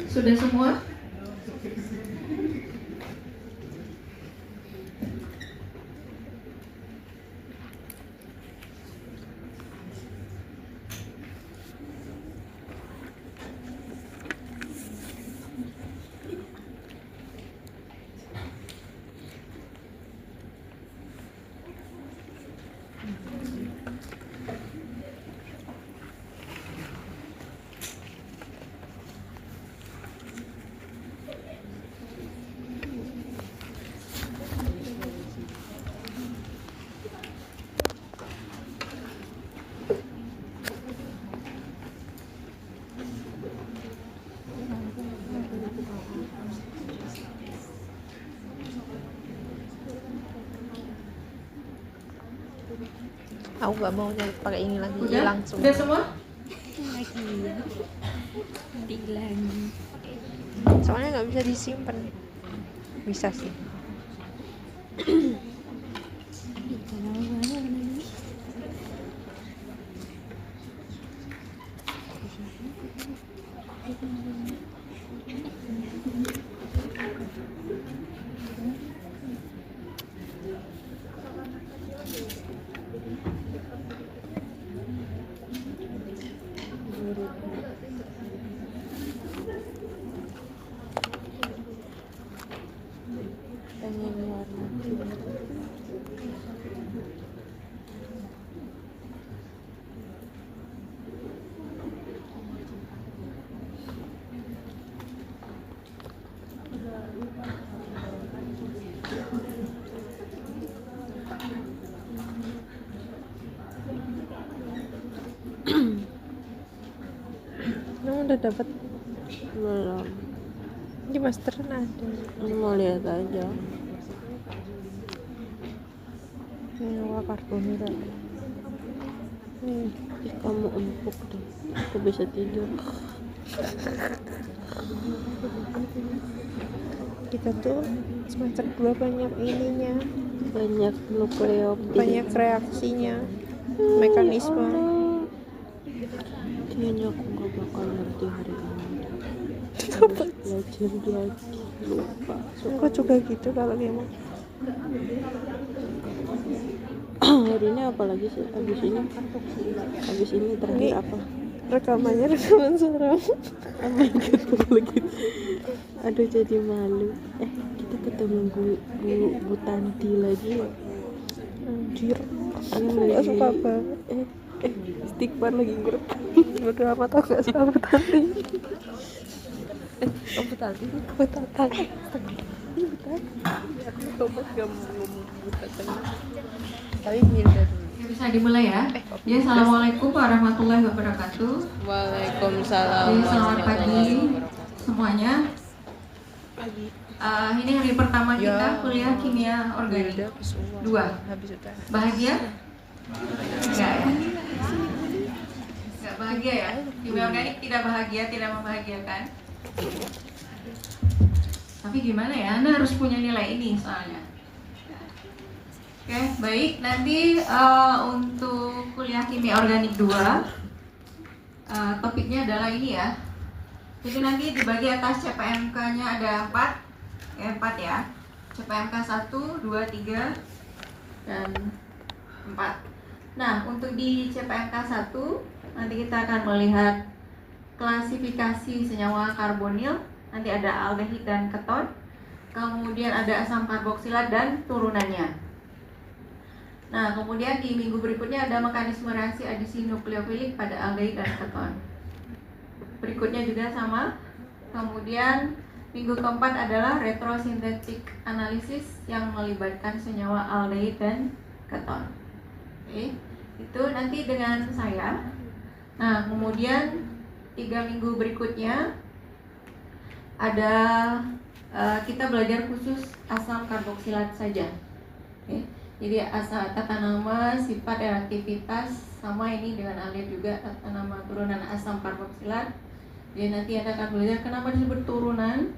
Sudah semua? Aku nggak mau nyari pakai ini lagi. Udah? Langsung. Udah semua? Lagi ya. Lagi. Soalnya nggak bisa disimpan. Bisa sih. Pengen warna Emang udah dapat belum. di masteran ada. Mau lihat aja. Nyawa karbonira. Ih, kamu empuk deh. Aku bisa tidur. Kita tuh semester 2 banyak ininya, Banyak nukleoptil. banyak reaksinya, mekanisme. Kayaknya aku gak bakal ngerti hari ini. Harus belajar lagi. Lupa. Aku juga gitu kalau gitu. Hari ini apa lagi sih? Habis ini terakhir Ini- apa? Rekaman suara. Oh my god, apa lagi? Aduh, jadi malu. Kita ketemu Bu Tanti lagi ya? Anjir, Yang nggak lagi suka banget. istighfar lagi grup. Bodo amat, aku gak suka bertati. Betatan. Aku tobat gak mau ngomong Bu Tatang. Tapi Milda dulu. Ya, bisa dimulai ya. Ya, assalamualaikum warahmatullahi wabarakatuh. Waalaikumsalam. Ya, selamat pagi semuanya. Ini hari pertama kita kuliah kimia organik 2. Habis udah. Bahagia? Enggak ya? Enggak bahagia ya? Kimia organik tidak bahagia, tidak membahagiakan. Tapi gimana ya? Anda harus punya nilai ini soalnya. Oke, baik. Nanti untuk kuliah kimia organik 2 topiknya adalah ini ya. Jadi nanti dibagi atas CPMK-nya ada 4 ya. CPMK 1, 2, 3 dan 4. Nah, untuk di CPMK 1 nanti kita akan melihat klasifikasi senyawa karbonil. Nanti ada aldehid dan keton. Kemudian ada asam karboksilat dan turunannya. Nah, kemudian di minggu berikutnya ada mekanisme reaksi adisi nukleofilik pada aldehid dan keton. Berikutnya juga sama. Kemudian minggu keempat adalah retrosintetik analisis yang melibatkan senyawa aldehid dan keton. Oke, itu nanti dengan saya. Nah, kemudian 3 minggu berikutnya ada kita belajar khusus asam karboksilat saja. Oke. Jadi asal tata nama, sifat dan aktivitas sama ini dengan aldehid juga, tata nama turunan asam karboksilat. Jadi nanti Anda akan belajar kenapa disebut turunan,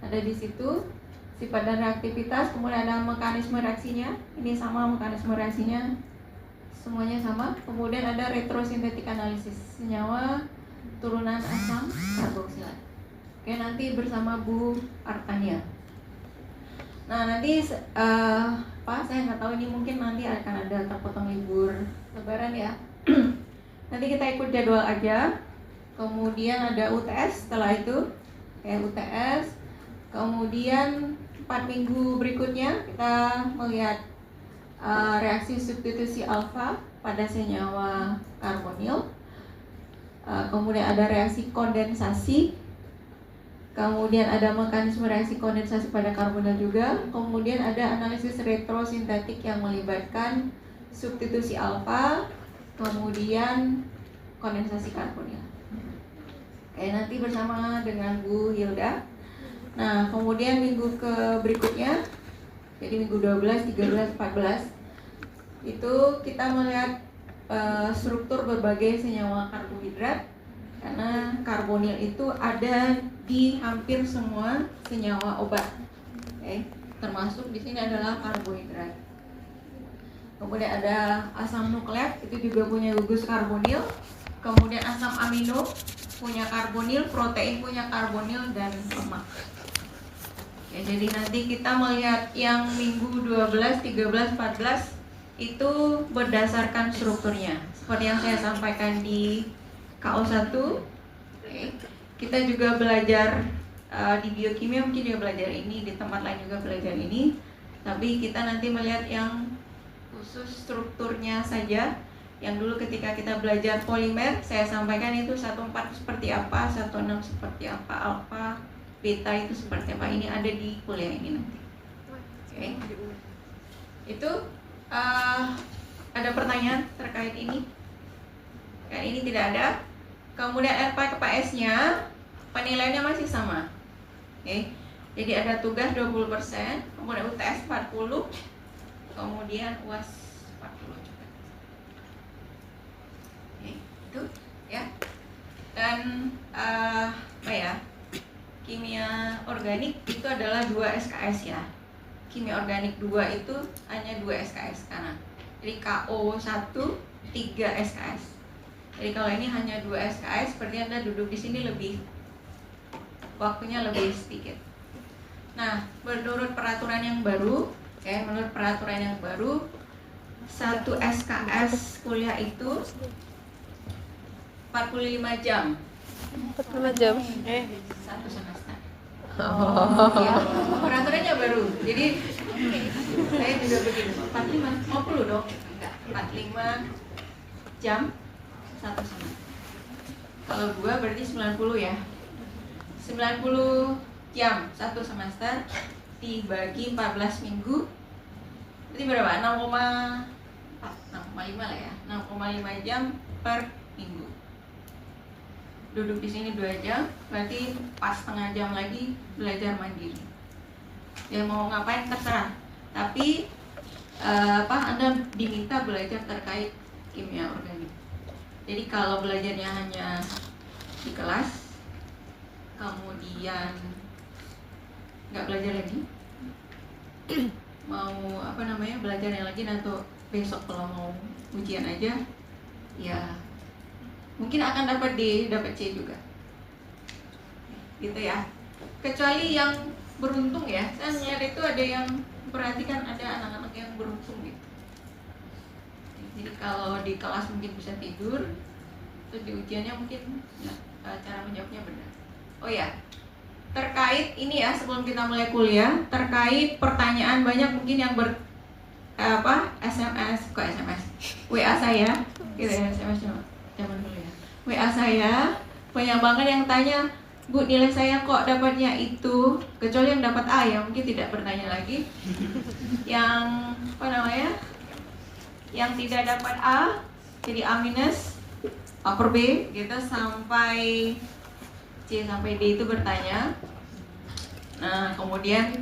ada di situ. sifat dan reaktivitas, kemudian ada mekanisme reaksinya, ini sama mekanisme reaksinya, semuanya sama. Kemudian ada retrosintetik analisis, senyawa turunan asam karboksilat. Oke, nanti bersama Bu Artania. Nah, nanti Pak, saya nggak tahu ini mungkin nanti akan ada terpotong libur Lebaran ya. Nanti kita ikut jadwal aja. Kemudian ada UTS setelah itu, UTS. Kemudian 4 minggu berikutnya kita melihat reaksi substitusi alfa pada senyawa karbonil. Kemudian ada reaksi kondensasi. Kemudian ada mekanisme reaksi kondensasi pada karbonil juga. Kemudian ada analisis retrosintetik yang melibatkan substitusi alfa, kemudian kondensasi karbonil. Oke, nanti bersama dengan Bu Hilda. Nah, kemudian minggu berikutnya, jadi minggu 12, 13, 14, itu kita melihat struktur berbagai senyawa karbohidrat. Karena karbonil itu ada di hampir semua senyawa obat, termasuk di sini adalah karbohidrat. Kemudian ada asam nukleat, itu juga punya gugus karbonil. Kemudian asam amino punya karbonil, protein punya karbonil, dan lemak. Jadi nanti kita melihat yang minggu 12, 13, 14 itu berdasarkan strukturnya. Seperti yang saya sampaikan di KO1, kita juga belajar di biokimia, mungkin juga belajar ini, di tempat lain juga belajar ini. Tapi kita nanti melihat yang khusus strukturnya saja. Yang dulu ketika kita belajar polimer, saya sampaikan itu 14 seperti apa, 16 seperti apa, alfa, beta itu seperti apa. Ini ada di kuliah ini nanti. Itu ada pertanyaan terkait ini? Kan ini tidak ada. Kemudian RPKPS-nya penilaiannya masih sama. Jadi ada tugas 20%, kemudian UTS 40, kemudian UAS 40 juga. Itu ya. Dan kimia organik itu adalah 2 SKS ya. Kimia organik 2 itu hanya 2 SKS kanan. Jadi KO1 3 SKS. Jadi kalau ini hanya 2 SKS, seperti Anda duduk di sini lebih waktunya lebih sedikit. Nah, menurut peraturan yang baru, satu SKS kuliah itu 45 jam. 45 jam. Satu semester. Ya, peraturannya baru. Jadi saya juga begitu. 45, 50 dong. Enggak, 45 jam satu semester. Kalau 2 berarti 90 ya. 90 jam satu semester dibagi 14 minggu. Berarti berapa? 6,5 lah ya. 6,5 jam per minggu. Duduk di sini 2 jam, berarti pas setengah jam lagi belajar mandiri. Ya mau ngapain terserah. Tapi Anda diminta belajar terkait kimia organik. Jadi kalau belajarnya hanya di kelas, kemudian nggak belajar lagi, mau belajarnya lagi atau besok kalau mau ujian aja, ya mungkin akan dapat D, dapat C juga, gitu ya. Kecuali yang beruntung ya, saya melihat itu ada yang perhatikan ada anak-anak yang beruntung gitu. Jadi kalau di kelas mungkin bisa tidur, terus di ujiannya mungkin cara menjawabnya benar. Oh ya, terkait ini ya sebelum kita mulai kuliah, terkait pertanyaan banyak mungkin yang WA saya, gitu ya, SMS zaman dulu ya. WA saya banyak banget yang tanya, Bu, nilai saya kok dapatnya itu, kecuali yang dapat A ya mungkin tidak bertanya lagi. Yang yang tidak dapat A jadi A minus, upper B gitu sampai C sampai D itu bertanya. Nah kemudian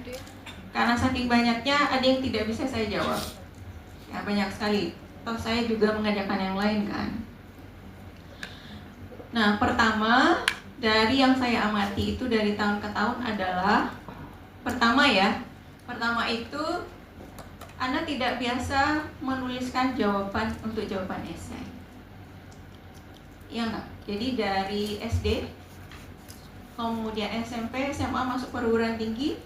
karena saking banyaknya ada yang tidak bisa saya jawab ya, banyak sekali. Toh saya juga mengajarkan yang lain kan. Nah pertama dari yang saya amati itu dari tahun ke tahun adalah, pertama ya, Pertama itu Anda tidak biasa menuliskan jawaban untuk jawaban esai. Iya nggak? Jadi dari SD, kemudian SMP, SMA masuk perguruan tinggi.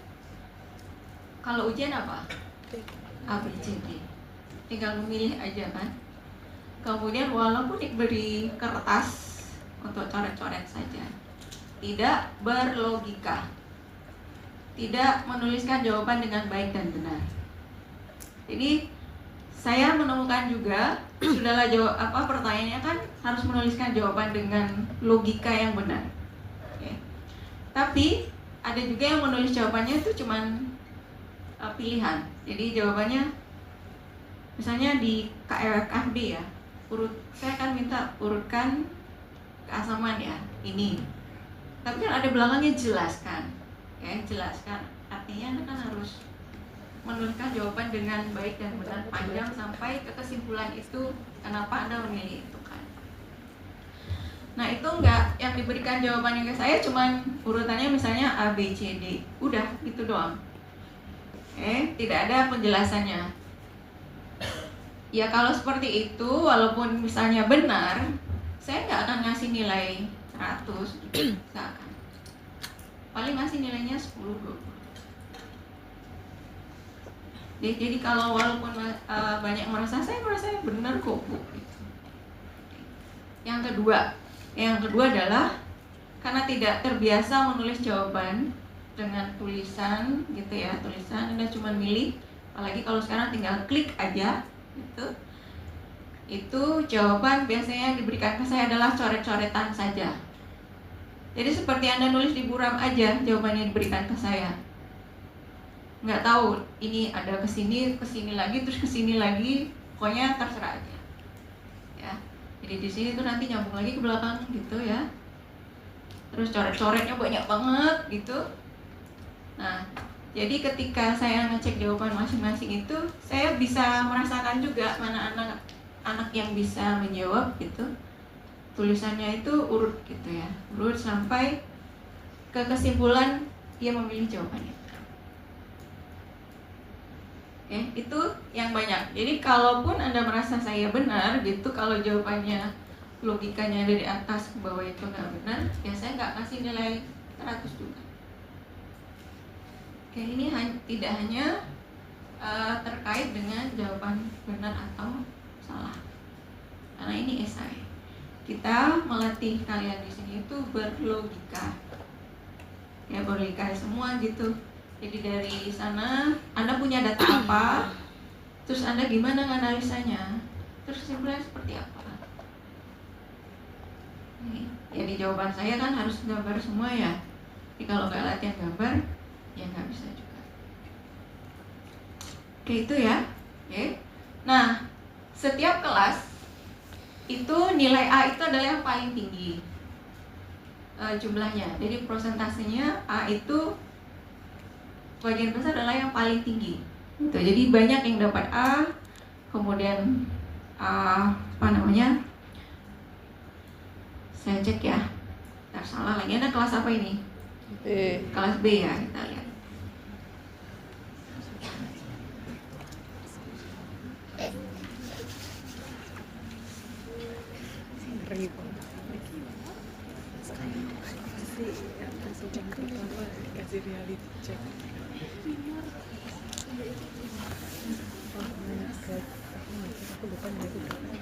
Kalau ujian apa? A, B, C, D. Tinggal memilih aja kan. Kemudian walaupun diberi kertas untuk coret-coret saja, tidak berlogika, tidak menuliskan jawaban dengan baik dan benar. Jadi saya menemukan juga sudahlah pertanyaannya kan harus menuliskan jawaban dengan logika yang benar. Oke. Tapi ada juga yang menulis jawabannya itu cuman pilihan. Jadi jawabannya misalnya di KFB ya, saya akan minta urutkan keasaman ya, ini. Tapi kan ada belakangnya jelaskan. Oke, jelaskan. Artinya Anda kan harus menuliskan jawaban dengan baik dan benar, panjang sampai ke kesimpulan itu kenapa Anda memilih itu kan. Nah itu enggak, yang diberikan jawabannya ke saya cuman urutannya misalnya A, B, C, D. Udah, itu doang. Tidak ada penjelasannya. Ya kalau seperti itu, walaupun misalnya benar, saya nggak akan ngasih nilai 100 gitu. Nggak akan. Paling ngasih nilainya 10-20. Jadi kalau walaupun banyak merasa saya benar kok Bu. Yang kedua adalah karena tidak terbiasa menulis jawaban dengan tulisan gitu ya, tulisan Anda cuma milih, apalagi kalau sekarang tinggal klik aja gitu. Itu jawaban biasanya yang diberikan ke saya adalah coret-coretan saja. Jadi seperti Anda nulis di buram aja jawabannya diberikan ke saya. Nggak tahu ini ada kesini lagi, terus kesini lagi, pokoknya terserah aja. Ya. Jadi di sini tuh nanti nyambung lagi ke belakang gitu ya. Terus coret-coretnya banyak banget gitu. Nah, jadi ketika saya ngecek jawaban masing-masing itu, saya bisa merasakan juga mana anak yang bisa menjawab gitu. Tulisannya itu urut gitu ya, urut sampai ke kesimpulan dia memilih jawabannya. Oke, itu yang banyak. Jadi kalaupun Anda merasa saya benar gitu, kalau jawabannya logikanya dari atas ke bawah itu nggak benar, ya saya nggak kasih nilai 100 juga. Oke, ini tidak hanya terkait dengan jawaban benar atau salah, karena ini esai. Kita melatih kalian di sini itu berlogika, ya berlogika semua gitu. Jadi dari sana Anda punya data apa, terus Anda gimana nganalisanya, terus kesimpulannya seperti apa. Jadi jawaban saya kan harus gambar semua ya. Jadi kalau nggak latihan gambar, ya nggak bisa juga. Oke itu ya. Oke. Nah setiap kelas itu nilai A itu adalah yang paling tinggi jumlahnya. Jadi prosentasenya A itu bagian besar adalah yang paling tinggi. Gitu. Jadi banyak yang dapat A, kemudian saya cek ya. Nggak salah lagi, ada kelas apa ini? B. Kelas B ya, kita lihat. Kasih reality check. Aku lupa nih itu berapa.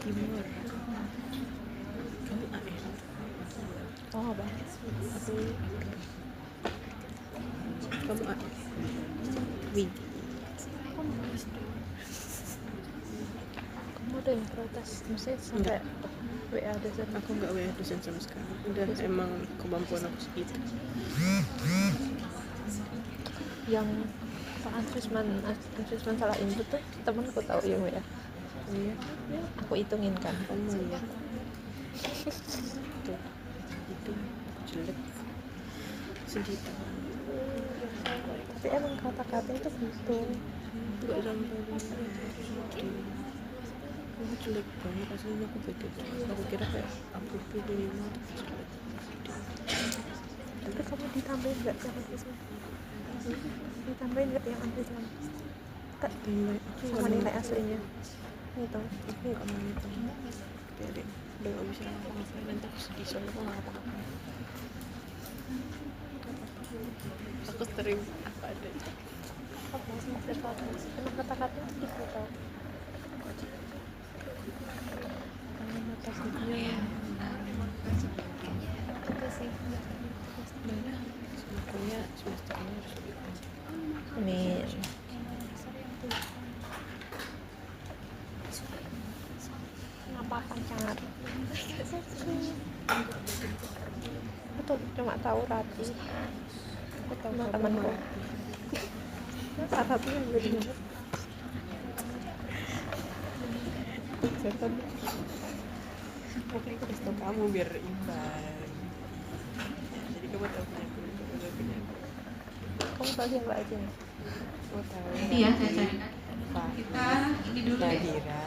Timur. Kamu AN. Oh, apa? Aku. Kamu AN. Wih. Kamu ada yang protes? Maksudnya sampai WA dosen? Aku nggak WA dosen sama sekali. Udah emang kemampuan aku segitu. Yang Pak Ansrisman salah input tuh temanku tahu yang WA. Iya. Aku hitungin kan. Iya. Tuh. Itu jelek. Segitu. Tapi emang kata-kata itu gitu. Nggak sampai. Aku jelek banget aslinya, aku beda banget. Aku kira kayak aku pilih 5 tapi jelek. Tapi kamu ditambahin nggak sama Krisma? Ditambahin nggak yang ambil sama tak Nilai aku sama nilai aslinya itu? aku nggak mau ngitung. Biarin, udah nggak bisa ngapa-ngapain, nanti aku sedih soalnya aku nggak ngapa-ngapain. Aku terima apa adanya. Apa semester satu? Emang kata-katanya gitu tau? Mata kuliah Gitu sih. semoga semester ini harus lebih baik. Amin. Kenapa pacar? Aku cuma tahu Rati. Aku tahu temanku. Rati yang gue dengar. Setan. Makanya aku kasih tau kamu biar imbang. Jadi kamu tahu punya aku, kamu tahu punya aku. Kamu tahu siapa aja? Kamu tahu. Nanti ya saya carikan. Pak Kita ini dulu deh. Nadira.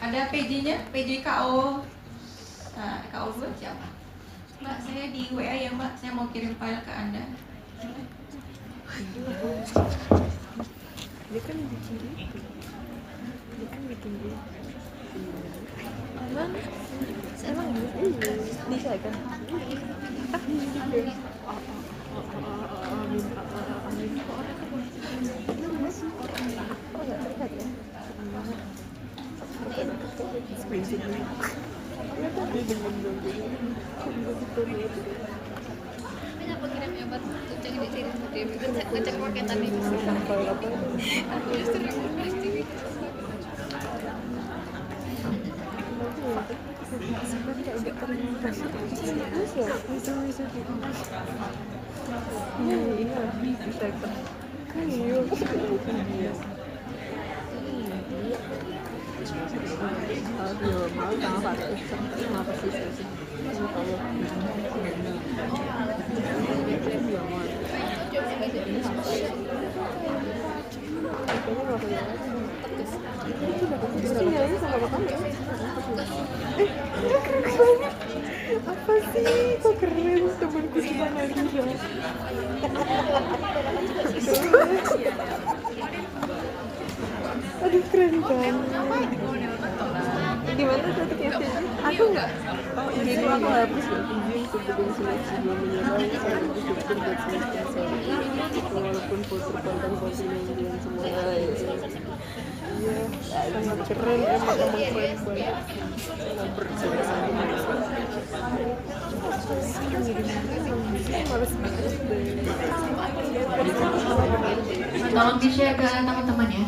Ada PJ-nya, PJ KO. Nah, KO 2 siapa? Mbak, saya di WA ya Mbak, saya mau kirim file ke Anda. Dia kan bikin gitu. Dia kan bikin gitu. Emang? Emang bisa kan? Oh nggak terlihat ya? Screenshot dulu. Dia dengan ganggunya. Kenapa kirimnya buat cek di sini sendiri? Ngecek paketan itu. Sampai apa? Aku justru pasti Bisa kan? Iya, bukan dia. Aduh, mau tangan apa sih? Apa sih? Kok keren temanku cuma Nadira. Aduh keren banget. Gimana cocoknya sih? Aku nggak. Jadi aku habis ya izin sebelum seleksi belum menyerah. Saya lebih berpikir buat semester saya. Walaupun foto konten-konten yang belum semua. Iya, sangat keren emang keren banget. Sangat berjasa. Males banget deh. Tolong di-share ke teman-teman ya.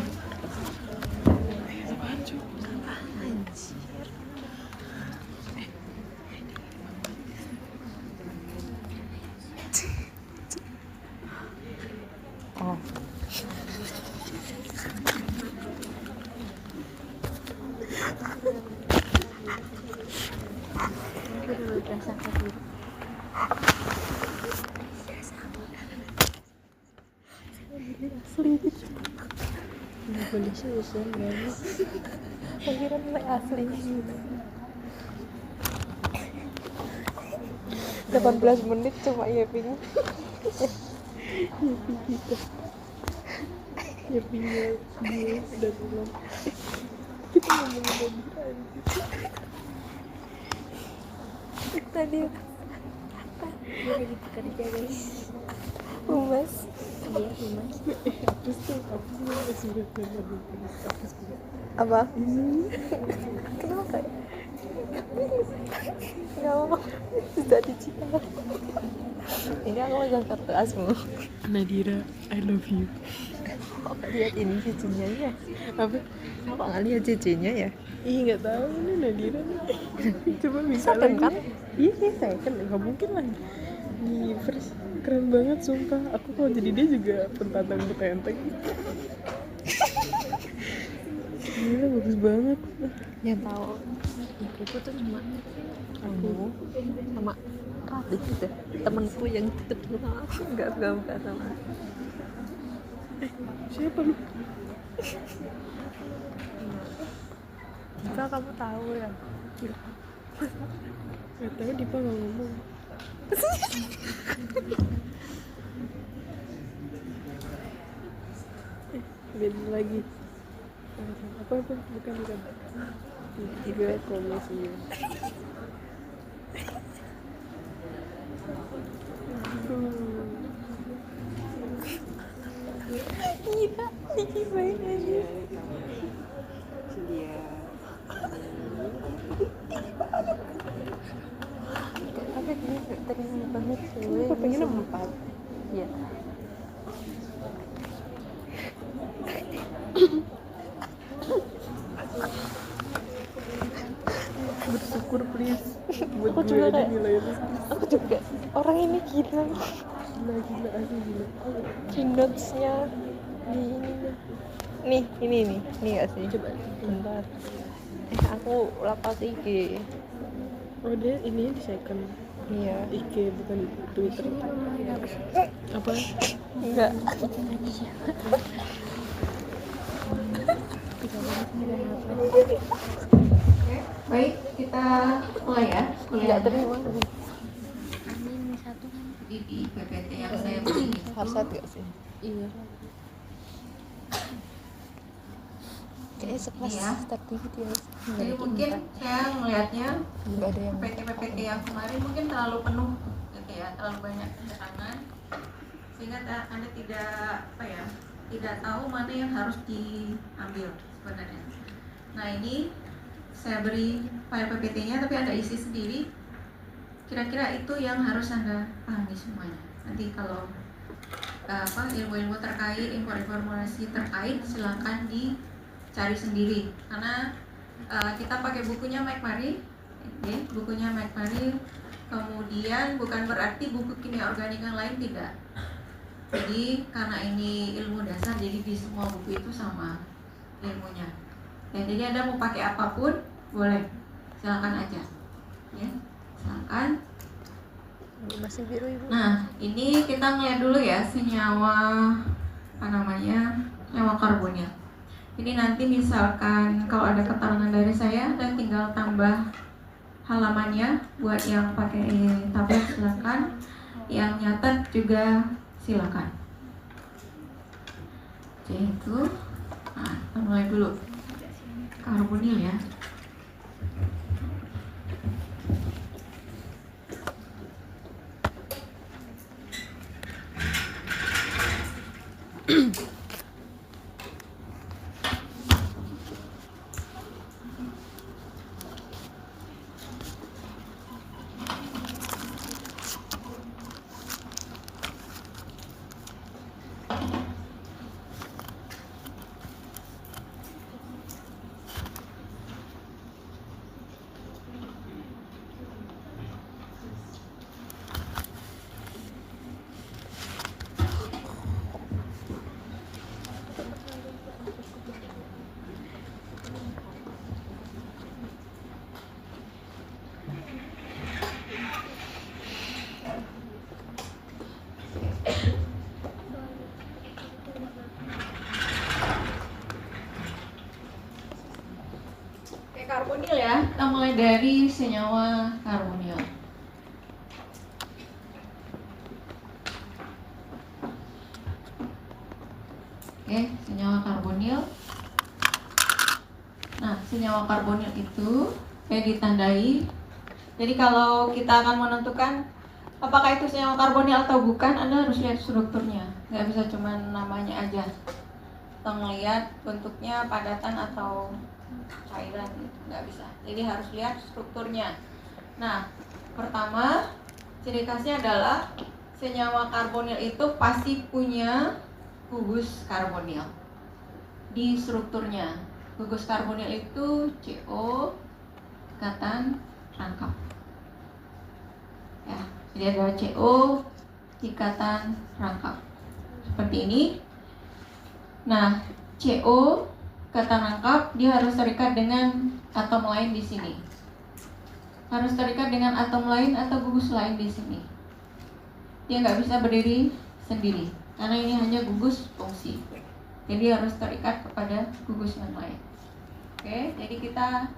Oh. Asli. Nggak boleh susun guys. Kira nilai asli. 18 menit cuma ya ping. Ya punya dia dan ulang. Kita ngomongin Tadi dia lagi bekerja guys. humas. Dia humas. Hapus tuh, hapus tuh masih bener-bener hapus tuh. Apa? Kenapa kayak? Nggak mau. Sudah digital. Ini aku megang kartu asmu. Nadira, I love you. Kok nggak lihat ini cicinnya ya? Apa? Kok nggak lihat cicinnya ya? Ih nggak tahu nih Nadira nih. Coba bisa Second lagi. kan? Iya sih second, nggak mungkin lah. Nih first keren banget sumpah. Aku kalau jadi dia juga pentantang petenteng. Gila bagus banget. Yang tahu ibuku tuh cuma kamu sama Radit gitu. Temanku yang tutup sama aku nggak sama. Siapa lu? Dipa kamu tahu ya? Gak tahu Dipa nggak ngomong. Beda lagi. Apa bukan. Tiga komisinya. Iya, dikibain aja. Dia. Tapi ini terima banget sih. Aku pengen 4. Iya. Bersyukur please. Buat Aku gue juga aja kayak- nilainya. Aku juga orang ini gila. Gila aku gila. Keynotes-nya di ini nih. Nih gak sih? Coba. Bentar. Aku lapas IG. Oh dia ini di second. Iya. IG bukan Twitter. Apa? Enggak. Oke, baik, kita mulai ya Enggak kuliahnya. terima. Amin satu kan. Di PPT yang saya beri itu. Harsat gak sih? Iya. Kayaknya sekelas Iya. tertinggi dia. Jadi mungkin saya melihatnya Enggak ada yang PPT yang kemarin mungkin terlalu penuh gitu ya, terlalu banyak keterangan sehingga Anda tidak tahu mana yang harus diambil sebenarnya. Nah ini saya beri file PPT-nya tapi ada isi sendiri. Kira-kira itu yang harus Anda pahami semuanya. Nanti kalau ilmu-ilmu terkait, informasi terkait silakan dicari sendiri karena kita pakai bukunya Mike Murray. Bukunya Mike Murray. Kemudian bukan berarti buku kimia organik yang lain tidak. Jadi karena ini ilmu dasar, jadi di semua buku itu sama ilmunya. Ya, jadi Anda mau pakai apapun boleh, silakan aja. Ya, silakan. masih biru ibu. Nah, ini kita ngeliat dulu ya senyawa senyawa karbonil. Ini nanti misalkan kalau ada keterangan dari saya, dan tinggal tambah halamannya. Buat yang pakai tablet silakan, yang nyatet juga silakan. Jadi itu, nah kita mulai dulu karbonil ya. Karbonil ya, kita mulai dari senyawa karbonil. Oke, senyawa karbonil. Nah, senyawa karbonil itu kayak ditandai. Jadi kalau kita akan menentukan apakah itu senyawa karbonil atau bukan, Anda harus lihat strukturnya. Nggak bisa cuma namanya aja. Atau ngelihat bentuknya padatan atau cairan gitu, nggak bisa. Jadi harus lihat strukturnya. Nah, pertama ciri khasnya adalah senyawa karbonil itu pasti punya gugus karbonil di strukturnya. Gugus karbonil itu CO ikatan rangkap. Ya, jadi ada CO ikatan rangkap seperti ini. Nah, CO ikatan rangkap dia harus terikat dengan atom lain di sini. Harus terikat dengan atom lain atau gugus lain di sini. Dia nggak bisa berdiri sendiri karena ini hanya gugus fungsi. Jadi harus terikat kepada gugus yang lain. Oke, jadi kita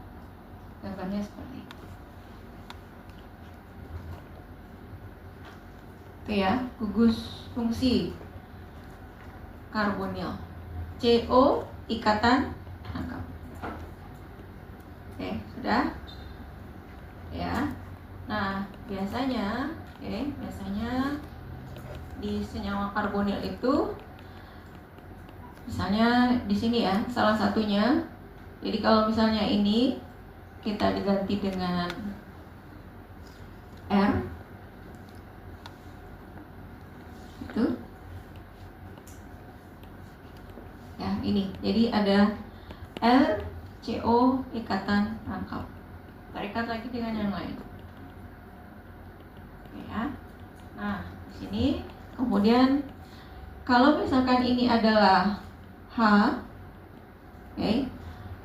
gambarnya seperti itu. Oke ya, gugus fungsi karbonil. CO ikatan rangkap. Oke, sudah? Ya. Nah, biasanya di senyawa karbonil itu misalnya di sini ya, salah satunya. Jadi kalau misalnya ini kita diganti dengan R itu ya, ini. Jadi ada LCO ikatan rangkap. Terikat lagi dengan yang lain. Oke ya. Nah, di sini kemudian kalau misalkan ini adalah H, oke,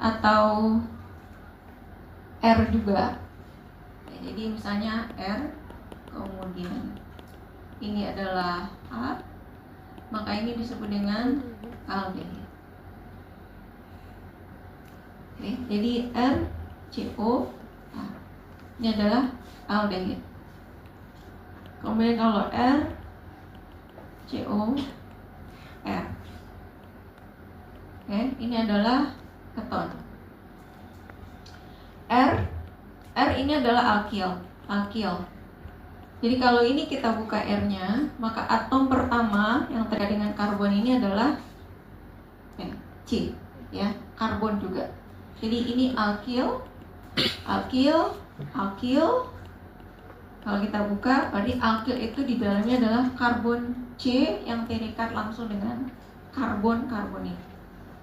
atau R juga. Ya, jadi misalnya R, kemudian ini adalah H, maka ini disebut dengan aldehid. Oke, jadi RCO, nah, ini adalah aldehid. Kemudian kalau RCO, R, oke, ini adalah keton. R ini adalah alkil. Jadi kalau ini kita buka R-nya, maka atom pertama yang terkait dengan karbon ini adalah C, ya, karbon juga. Jadi ini alkil. Kalau kita buka, berarti alkil itu di dalamnya adalah karbon C yang terikat langsung dengan karbon ini.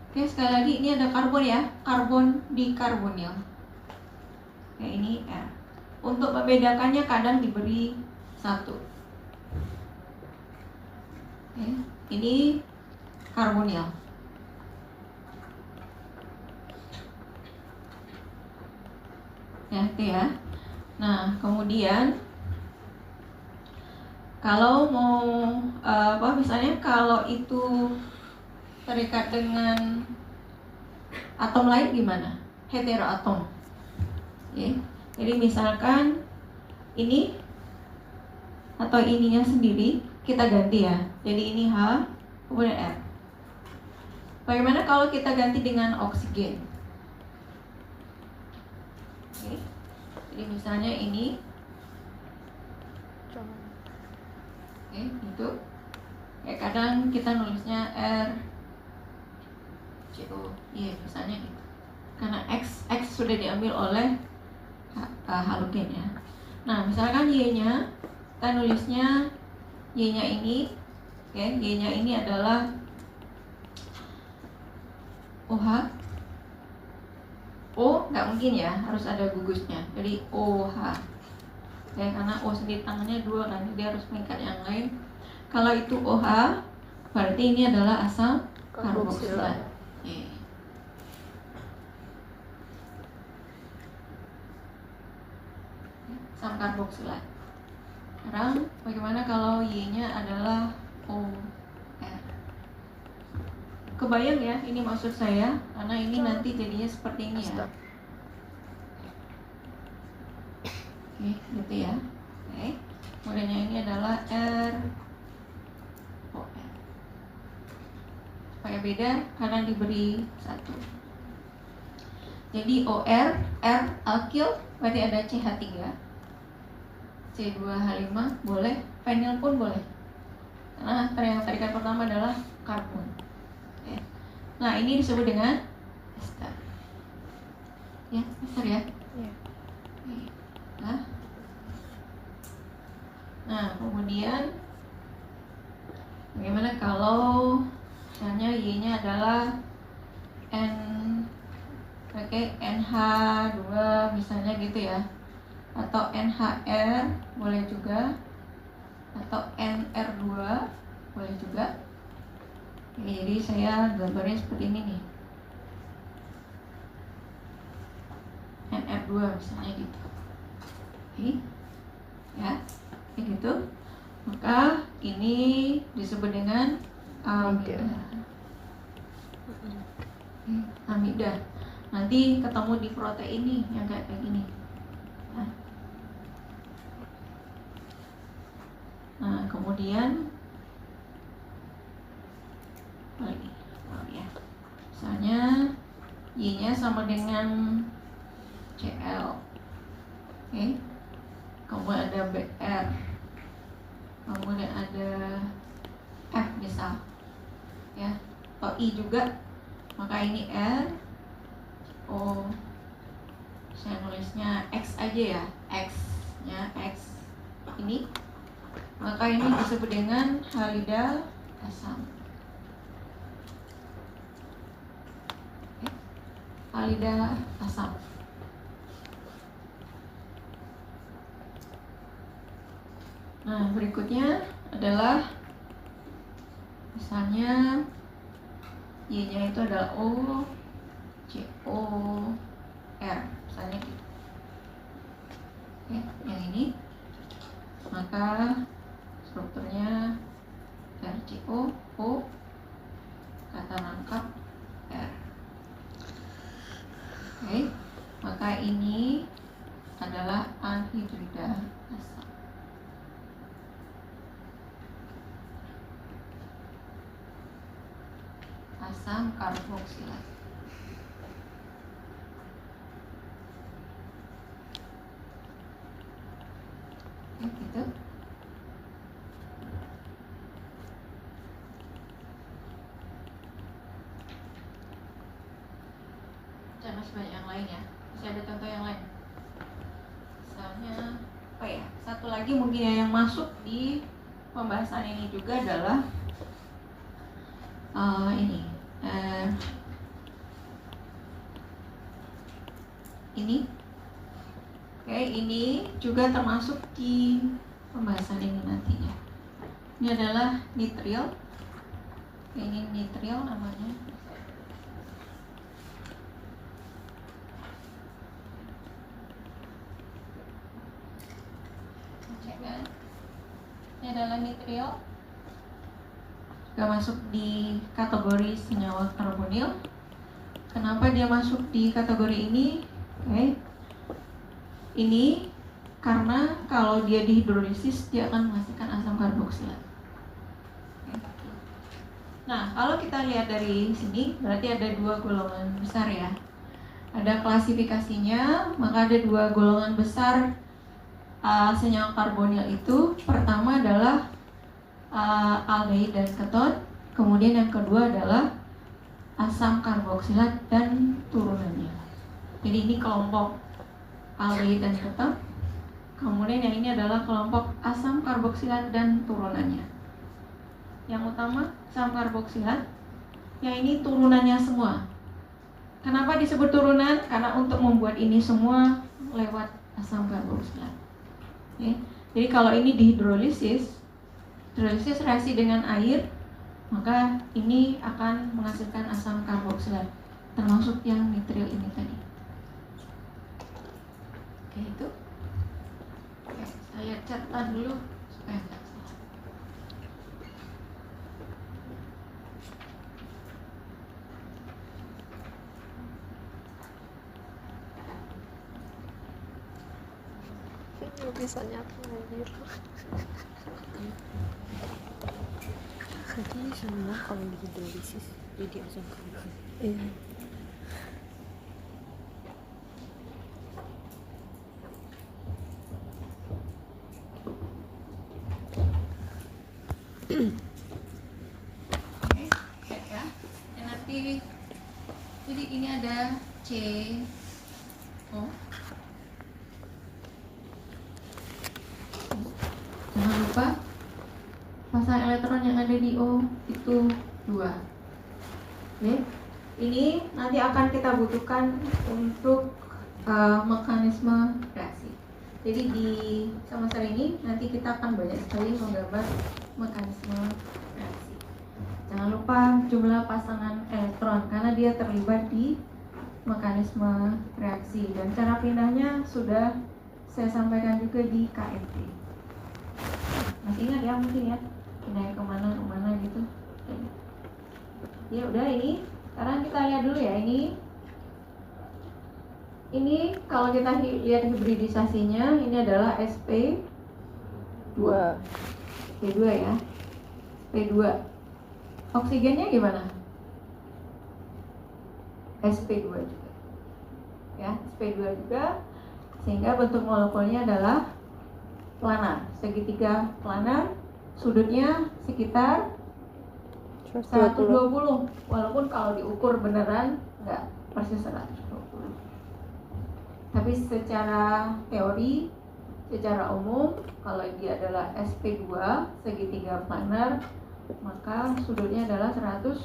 Oke, sekali lagi ini ada karbon ya, karbon dikarbonil. Oke, ini R. Untuk membedakannya kadang diberi 1. Oke, ini karbonil. Ya, itu ya. Nah, kemudian kalau mau misalnya kalau itu terikat dengan atom lain gimana? Heteroatom. Oke. Jadi misalkan ini atau ininya sendiri kita ganti ya. Jadi ini H, kemudian R. Bagaimana kalau kita ganti dengan oksigen? Oke. Jadi misalnya ini, oke, itu. Kayak kadang kita nulisnya R, CO, iya misalnya gitu. Karena X sudah diambil oleh halogen ya. Nah, misalkan Y-nya, kita nulisnya Y-nya ini, oke, Y-nya ini adalah OH. O nggak mungkin ya, harus ada gugusnya. Jadi OH. Oke, karena O sendiri tangannya 2 kan, jadi harus mengikat yang lain. Kalau itu OH, berarti ini adalah asam karboksilat. Oke. Asam karboksilat. Sekarang bagaimana kalau Y-nya adalah OR? Kebayang ya, ini maksud saya, karena ini nanti jadinya seperti ini ya. Oke, gitu ya. Oke. Kemudian yang ini adalah R, OR. Supaya beda karena diberi 1. Jadi OR, R alkil, berarti ada CH3. C2H5 boleh, vinyl pun boleh. Karena yang terikat pertama adalah karbon. Oke. Nah, ini disebut dengan ester. Ya, ester ya. Iya. Oke. Nah, kemudian bagaimana kalau misalnya Y-nya adalah NH2 misalnya gitu ya, atau NHR boleh juga, atau NR2 boleh juga. Oke, jadi saya gambarnya seperti ini nih, NR2 misalnya gitu. Oke, ya, kayak gitu. Maka ini disebut dengan amida. Amida. nanti ketemu di protein nih yang kayak gini. Nah, kemudian lagi, ya, misalnya Y-nya sama dengan Cl, oke. Kemudian ada Br, kemudian ada F misal, ya, atau I juga, maka ini R, O, saya nulisnya X aja ya, X-nya X ini, maka ini disebut dengan halida asam. Halida asam. Nah, berikutnya adalah misalnya Y-nya itu adalah O, C, O, R, misalnya gitu. Oke, yang ini, maka strukturnya RCO, O, kata lengkap R. Oke, maka ini adalah anhidrida asam. Asam karboksilat. Oke, gitu. Jangan sebanyak yang lain ya. Masih ada contoh yang lain. Misalnya, apa ya? Satu lagi mungkin yang masuk di pembahasan ini juga adalah ini. Oke, ini juga termasuk di pembahasan ini nantinya. Ini adalah nitril. Ini nitril namanya. Ini adalah nitril. Juga masuk di kategori senyawa karbonil. Kenapa dia masuk di kategori ini? Oke. Ini karena kalau dia dihidrolisis dia akan menghasilkan asam karboksilat. Nah, kalau kita lihat dari sini berarti ada dua golongan besar ya. Ada klasifikasinya, maka ada dua golongan besar senyawa karbonil itu. Pertama adalah aldehid dan keton. Kemudian yang kedua adalah asam karboksilat dan turunannya. Jadi ini kelompok aldehid dan keton. Kemudian yang ini adalah kelompok asam karboksilat dan turunannya. Yang utama asam karboksilat, yang ini turunannya semua. Kenapa disebut turunan? Karena untuk membuat ini semua lewat asam karboksilat. Oke. Jadi kalau ini dihidrolisis, reaksi dengan air, maka ini akan menghasilkan asam karboksilat, termasuk yang nitril ini tadi. Oke, itu. Oke, saya catat dulu supaya nggak salah. Nggak bisa nyatu anjir. Jadi semua kalau dihidrolisis jadi asam karbon. Iya. Oke, cek ya. Dan nanti, jadi ini ada C, O. Jangan lupa pasang elektron yang ada di O itu 2. Oke, ini nanti akan kita butuhkan untuk mekanisme reaksi. Jadi di semester ini nanti kita akan banyak sekali menggambar mekanisme reaksi. Jangan lupa jumlah pasangan elektron karena dia terlibat di mekanisme reaksi, dan cara pindahnya sudah saya sampaikan juga di KMT. Masih ingat ya mungkin ya, pindahnya kemana gitu. Ya udah, ini sekarang kita lihat dulu ya, ini Ini kalau kita lihat hibridisasinya, ini adalah sp2 P2 ya, P2. Oksigennya gimana? sp2 juga ya, sp2 juga, sehingga bentuk molekulnya adalah planar, segitiga planar, sudutnya sekitar 120, walaupun kalau diukur beneran nggak persis 120. Tapi secara teori, secara umum, kalau dia adalah sp2 segitiga planar, maka sudutnya adalah 120.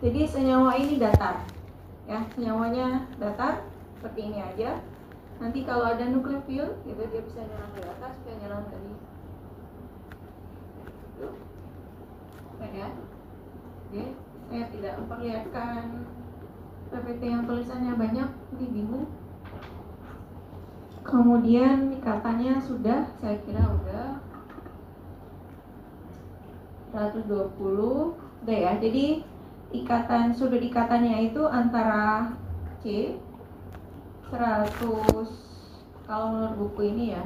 Jadi senyawa ini datar ya, senyawanya datar seperti ini aja. Nanti kalau ada nukleofil gitu, dia bisa nyerang dari atas, bisa nyerang dari itu. Ya, oke, saya tidak memperlihatkan PPT yang tulisannya banyak, ini bingung. Kemudian ikatannya sudah, saya kira udah 120, udah ya. Jadi ikatan, sudut ikatannya itu antara C 100, kalau menurut buku ini ya,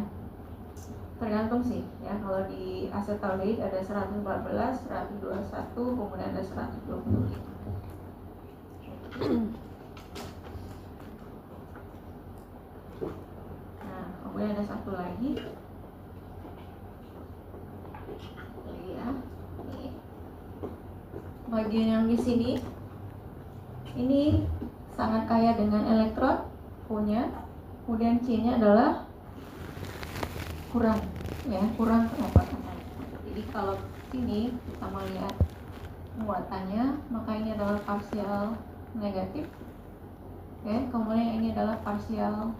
tergantung sih ya, kalau di acetaldehyde ada 114, 121, kemudian ada 120. Nah, kemudian ada satu lagi ya, ini bagian yang di sini ini sangat kaya dengan elektron O-nya, kemudian C-nya adalah kurang ya, kurang pendapatan. Jadi kalau sini kita melihat muatannya, maka ini adalah parsial negatif, oke, kemudian ini adalah parsial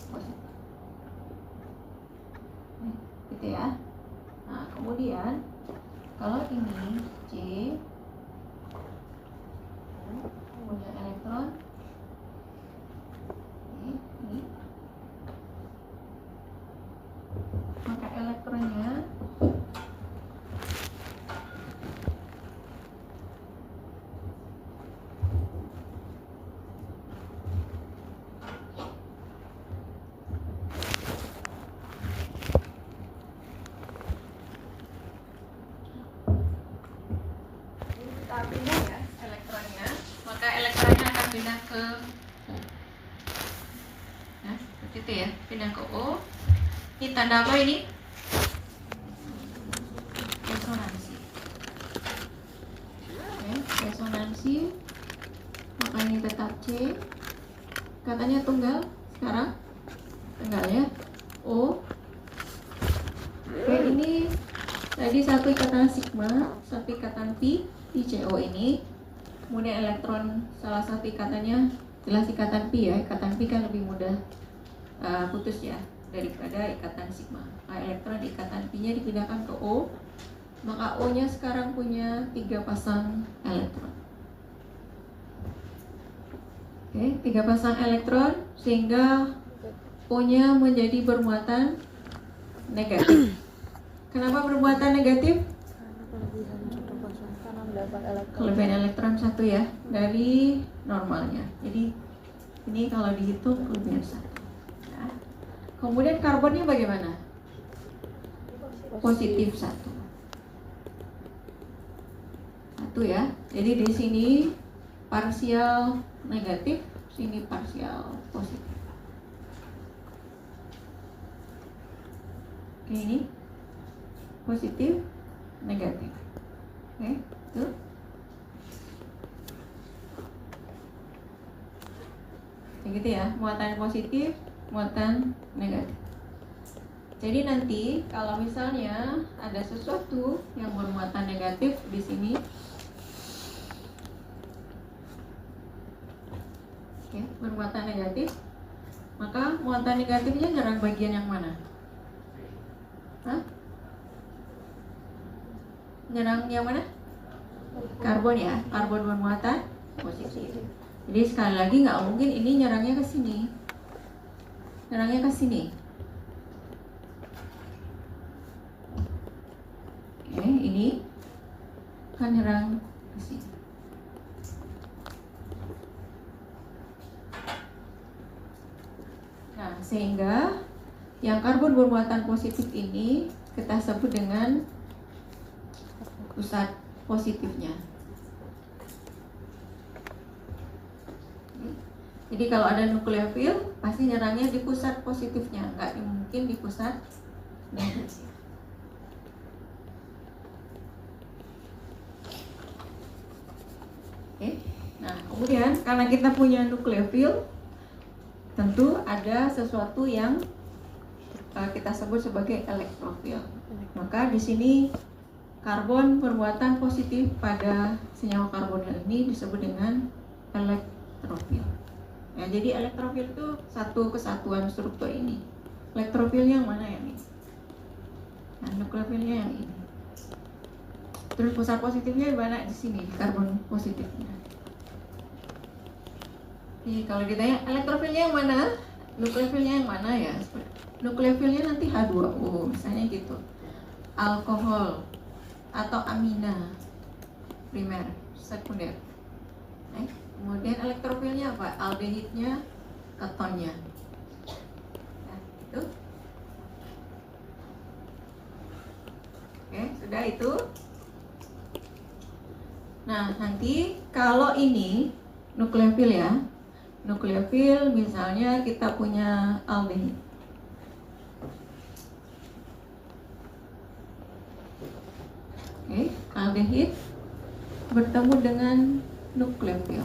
positif, gitu ya. Nah kemudian kalau ini C punya elektron ini, maka elektronnya kita pindah ya elektronnya, maka elektronnya akan pindah ke O. Nah, seperti itu ya, pindah ke O. Ini tanda apa ini? Resonansi. Oke, resonansi. Maka ini tetap C. Katanya tunggal sekarang, tunggal ya. O. Oke, ini tadi satu ikatan sigma, satu ikatan pi di CO ini. Kemudian elektron salah satu ikatannya jelas ikatan pi ya. Ikatan pi kan lebih mudah putus ya daripada ikatan sigma. Nah, elektron di ikatan pi-nya dipindahkan ke O, maka O-nya sekarang punya 3 pasang elektron. Oke, 3 pasang elektron, sehingga O-nya menjadi bermuatan negatif. Kenapa bermuatan negatif? Kelebihan elektron 1 ya dari normalnya. Jadi ini kalau dihitung kelebihan 1. Kemudian karbonnya bagaimana? Positif 1 ya. Jadi di sini parsial negatif, sini parsial positif. Oke, ini positif, negatif. Oke, itu. Begitu ya, muatan positif, muatan negatif. Jadi nanti kalau misalnya ada sesuatu yang bermuatan negatif di sini, oke, bermuatan negatif, maka muatan negatifnya nyerang bagian yang mana? Hah? Nyerang yang mana? Karbon ya, karbon bermuatan positif. Jadi sekali lagi nggak mungkin ini nyerangnya ke sini. Nyerangnya ke sini. Oke, ini kan nyerang ke sini. Nah, sehingga yang karbon bermuatan positif ini kita sebut dengan pusat positifnya. Jadi kalau ada nukleofil pasti nyerangnya di pusat positifnya, nggak mungkin di pusat negatif. Oke. Nah, kemudian karena kita punya nukleofil, tentu ada sesuatu yang kita sebut sebagai elektrofil. Maka di sini karbon bermuatan positif pada senyawa karbonil ini disebut dengan elektrofil. Ya, jadi elektrofil itu satu kesatuan struktur ini. Elektrofilnya yang mana yang ini? Nah, nukleofilnya yang ini. Terus pusat positifnya di mana? Di sini, karbon positifnya. Jadi kalau ditanya elektrofilnya yang mana? Nukleofilnya yang mana ya? Nukleofilnya nanti H2O, misalnya gitu. Alkohol atau amina primer, sekunder. Kemudian elektrofilnya apa? Aldehidnya, ketonnya. Nah, itu. Oke, sudah itu. Nah, nanti kalau ini nukleofil ya. Nukleofil misalnya kita punya aldehid. Oke, aldehid bertemu dengan nukleofil.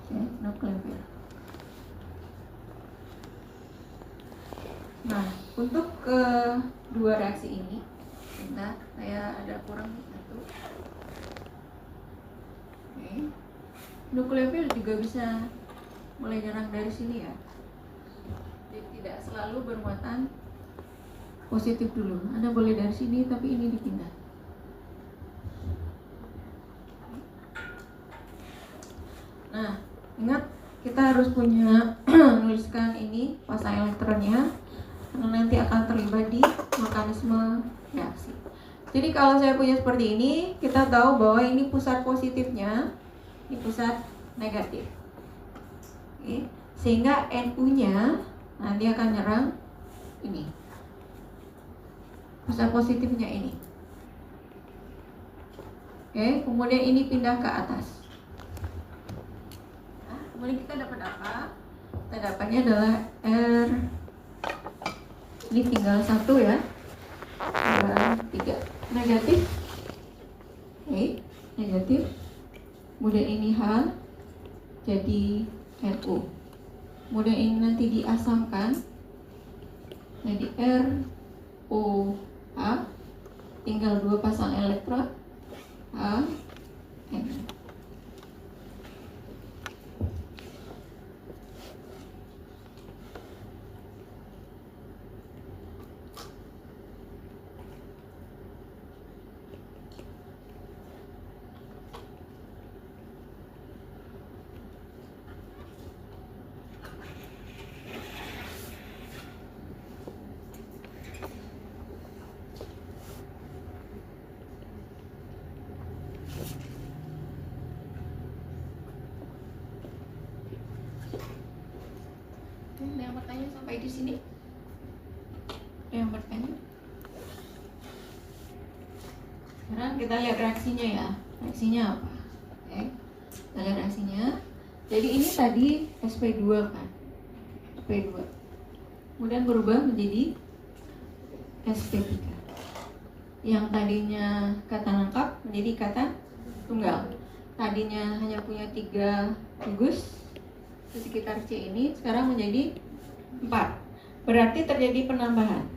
Oke, nukleofil. Nah, untuk kedua reaksi ini, bentar, saya ada kurang satu. Oke, nukleofil juga bisa mulai nyerang dari sini ya. Jadi tidak selalu bermuatan positif dulu. Anda boleh dari sini, tapi ini dipindah. Nah, ingat kita harus punya nuliskan ini pasang elektronnya, karena nanti akan terlibat di mekanisme reaksi. Jadi kalau saya punya seperti ini, kita tahu bahwa ini pusat positifnya, ini pusat negatif. Oke. Sehingga NU-nya nanti akan nyerang ini. Pusat positifnya ini. Oke, kemudian ini pindah ke atas. Nah, kemudian kita dapat apa? Kita dapatnya adalah R. Ini tinggal 1 ya. Tinggal 3. Negatif. Oke, negatif. Kemudian ini H jadi RO. Kemudian ini nanti diasamkan jadi RO H, tinggal 2 pasang elektron H N. Ada yang bertanya sampai di sini? Ada yang bertanya? Sekarang kita lihat reaksinya ya. Reaksinya apa? Oke. Kita lihat reaksinya. Jadi ini tadi sp2 kan? sp2. Kemudian berubah menjadi sp3. Yang tadinya kata lengkap menjadi kata tunggal. Tadinya hanya punya 3 gugus di sekitar C ini, sekarang menjadi 4. Berarti terjadi penambahan.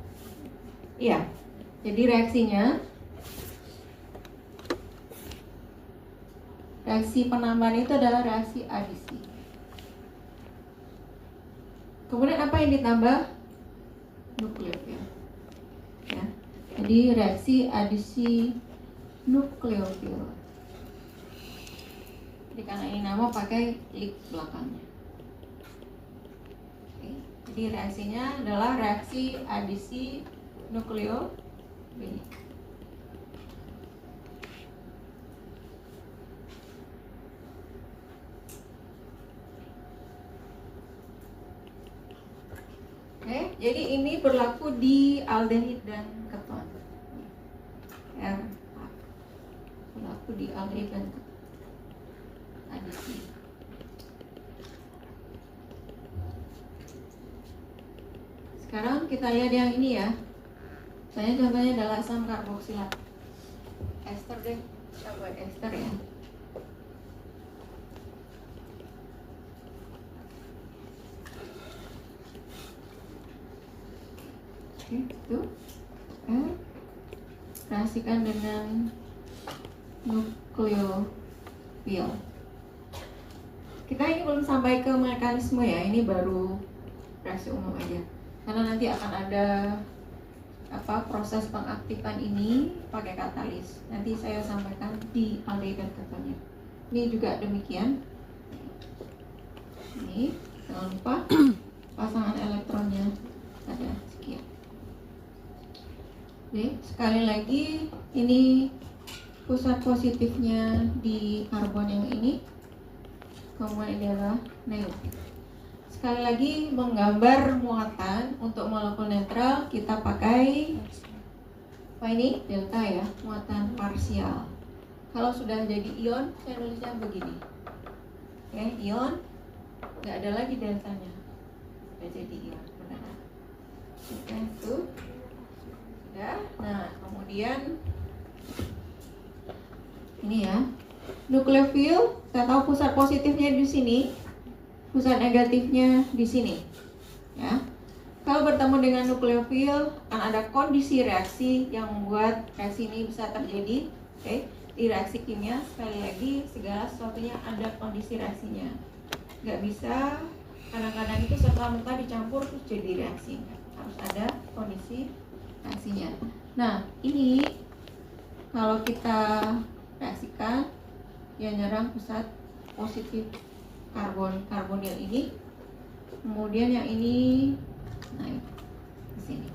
Iya. Jadi reaksi penambahan itu adalah reaksi adisi. Kemudian apa yang ditambah? Nukleofil. Ya. Jadi reaksi adisi nukleofil. Jadi karena ini nama pakai lik belakangnya. Oke. Jadi reaksinya adalah reaksi adisi nukleofilik. Jadi ini berlaku di aldehid dan keton. R berlaku di aldehid dan keton. Adisi. Sekarang kita lihat yang ini ya. Saya contohnya adalah asam karboksilat. Ester deh, kita buat ester ya. Oke, itu reaksikan dengan nukleofil. Kita ini belum sampai ke mekanisme ya, ini baru reaksi umum aja. Karena nanti akan ada proses pengaktifan ini pakai katalis. Nanti saya sampaikan di aldehid dan ketonnya. Ini juga demikian. Ini jangan lupa pasangan elektronnya ada sekian. Oke, sekali lagi ini pusat positifnya di karbon yang ini, kemudian ini adalah neutral. Sekali lagi menggambar muatan untuk molekul netral kita pakai apa ini? Delta ya, muatan parsial. Kalau sudah jadi ion, saya nulisnya begini. Oke, ion nggak ada lagi deltanya, sudah jadi ion benar. Oke, itu sudah. Nah, kemudian ini ya, nukleofil. Saya tahu pusat positifnya di sini, pusat negatifnya di sini. Ya, kalau bertemu dengan nukleofil akan ada kondisi reaksi yang membuat reaksi ini bisa terjadi. Oke, di reaksi kimia sekali lagi segala sesuatunya ada kondisi reaksinya. Nggak bisa kadang-kadang itu serta-merta dicampur terus jadi reaksi. Harus ada kondisi reaksinya. Nah, ini kalau kita reaksikan dia nyerang pusat positif karbonil ini, kemudian yang ini naik ke sini.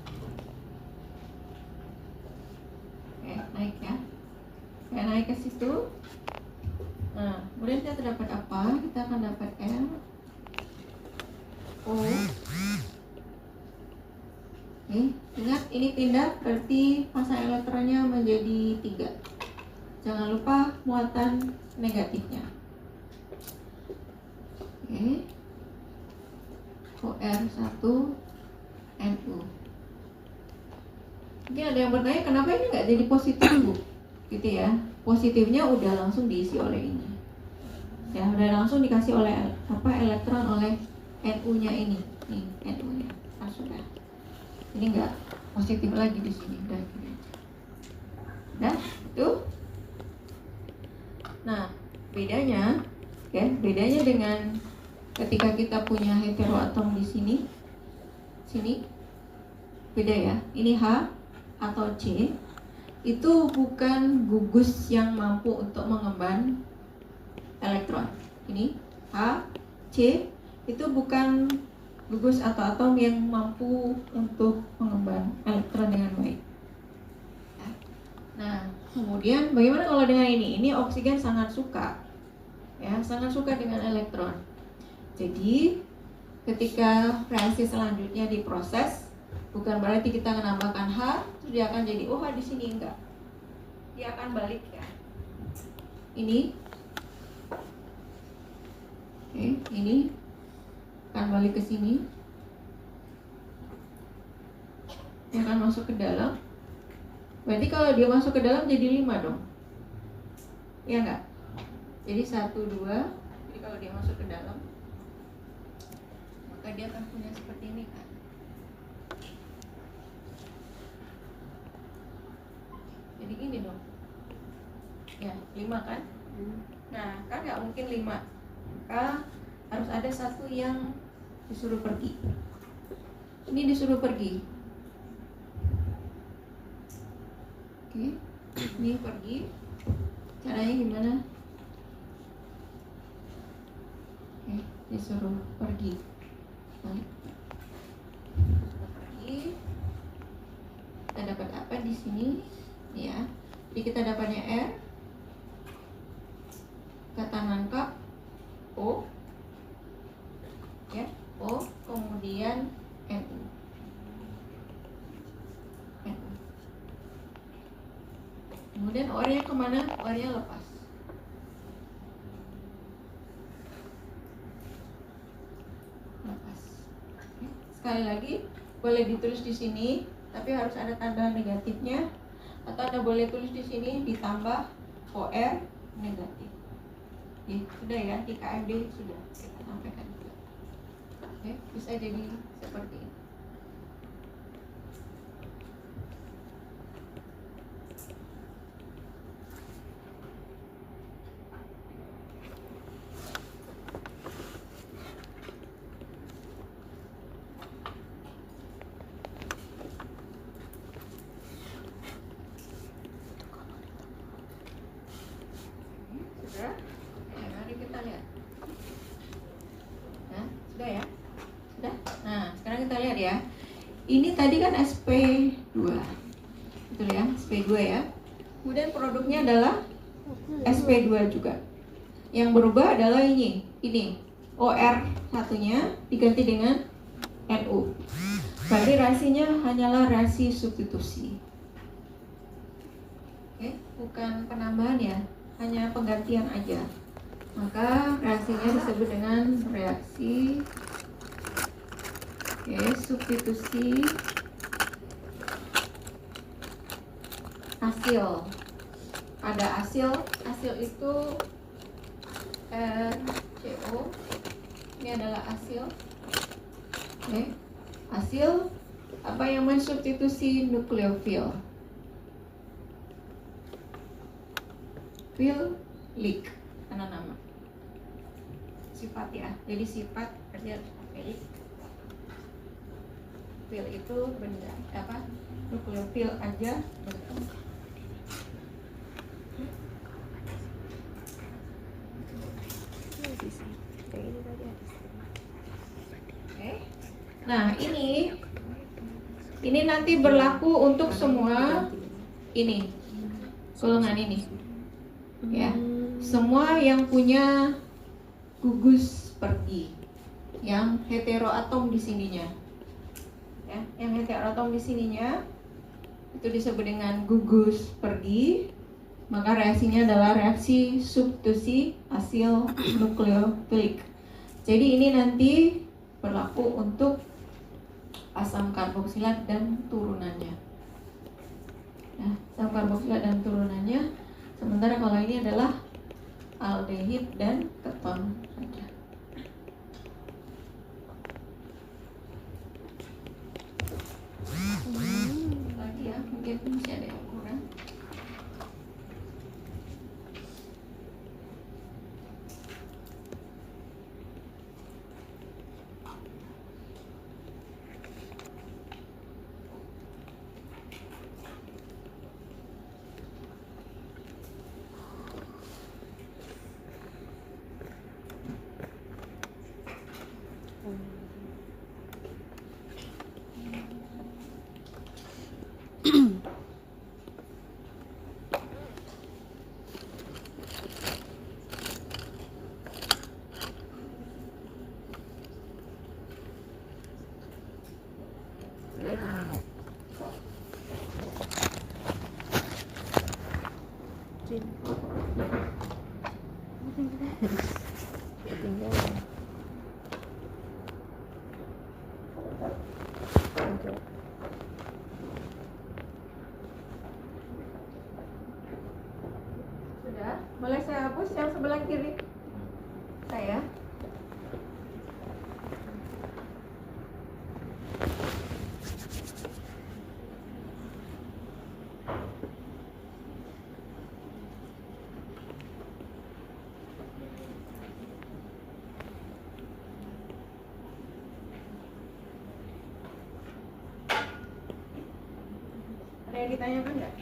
Oke, naik ya. Oke, naik ke situ. Nah, kemudian kita terdapat apa? Kita akan dapat R O. Oke, ingat ini pindah berarti massa elektronnya menjadi 3. Jangan lupa muatan negatifnya. Oke, OR1 NU. Mungkin ada yang bertanya kenapa ini nggak jadi positif Bu? Gitu ya. Positifnya udah langsung diisi oleh ini. Ya, udah langsung dikasih oleh elektron oleh NU-nya ini. Nih, NU-nya. Sudah. Ini nggak positif lagi di sini. Udah gini aja. Udah, itu. Nah, bedanya dengan ketika kita punya heteroatom di sini, beda ya. Ini H atau C itu bukan gugus yang mampu untuk mengemban elektron. Ini H, C itu bukan gugus atau atom yang mampu untuk mengemban elektron dengan baik. Nah, kemudian bagaimana kalau dengan ini? Ini oksigen sangat suka, ya, sangat suka dengan elektron. Jadi, ketika reaksi selanjutnya diproses, bukan berarti kita menambahkan H, terus dia akan jadi OH di sini, enggak. Dia akan balik ya. Ini, oke, ini akan balik ke sini. Dia akan masuk ke dalam. Berarti kalau dia masuk ke dalam jadi 5 dong. Iya enggak? Jadi 1, 2. Jadi kalau dia masuk ke dalam, maka dia akan punya seperti ini kan. Jadi gini dong. Ya, 5 kan? Nah, kan nggak mungkin 5. Maka harus ada satu yang disuruh pergi. Ini disuruh pergi. Oke, ini pergi. Caranya gimana? Oke, disuruh pergi. Pergi. Kita dapat apa di sini? Ya, jadi kita dapatnya R. Kata nangkap O. Ya, O. Kemudian NU. mana? OR-nya lepas. Lepas. Oke. Sekali lagi, boleh ditulis di sini, tapi harus ada tanda negatifnya. Atau Anda boleh tulis di sini ditambah OR negatif. Oke, sudah ya, di KMD sudah kita sampaikan juga. Oke, bisa jadi seperti ini. Sudah? Ya, mari kita lihat. Nah, sudah ya? Sudah? Nah, sekarang kita lihat ya. Ini tadi kan SP2. Betul ya? SP2 ya. Kemudian produknya adalah SP2 juga. Yang berubah adalah ini. OR satunya diganti dengan NU. Berarti reaksinya hanyalah reaksi substitusi. Oke, bukan penambahan ya. Hanya penggantian aja. Maka reaksinya disebut dengan reaksi substitusi asil. Ada asil itu RCO. Ini adalah asil. Oke. Asil apa yang mensubstitusi nukleofil? Fil leak karena nama sifat ya, jadi sifat kerja fil. Fil itu benda apa, nukleofil aja benda. Oke. Nah ini nanti berlaku untuk semua ini golongan ini. Ya, semua yang punya gugus pergi, yang heteroatom di sininya, ya, yang heteroatom di sininya itu disebut dengan gugus pergi. Maka reaksinya adalah reaksi substitusi asil nukleofilik. Jadi ini nanti berlaku untuk asam karboksilat dan turunannya. Ya, asam karboksilat dan turunannya. Sementara kalau ini adalah aldehid dan keton saja. Lagi ya, mungkin masih ada yang kurang. Sudah, boleh saya hapus yang sebelah kiri saya. Ada yang ditanyakan nggak?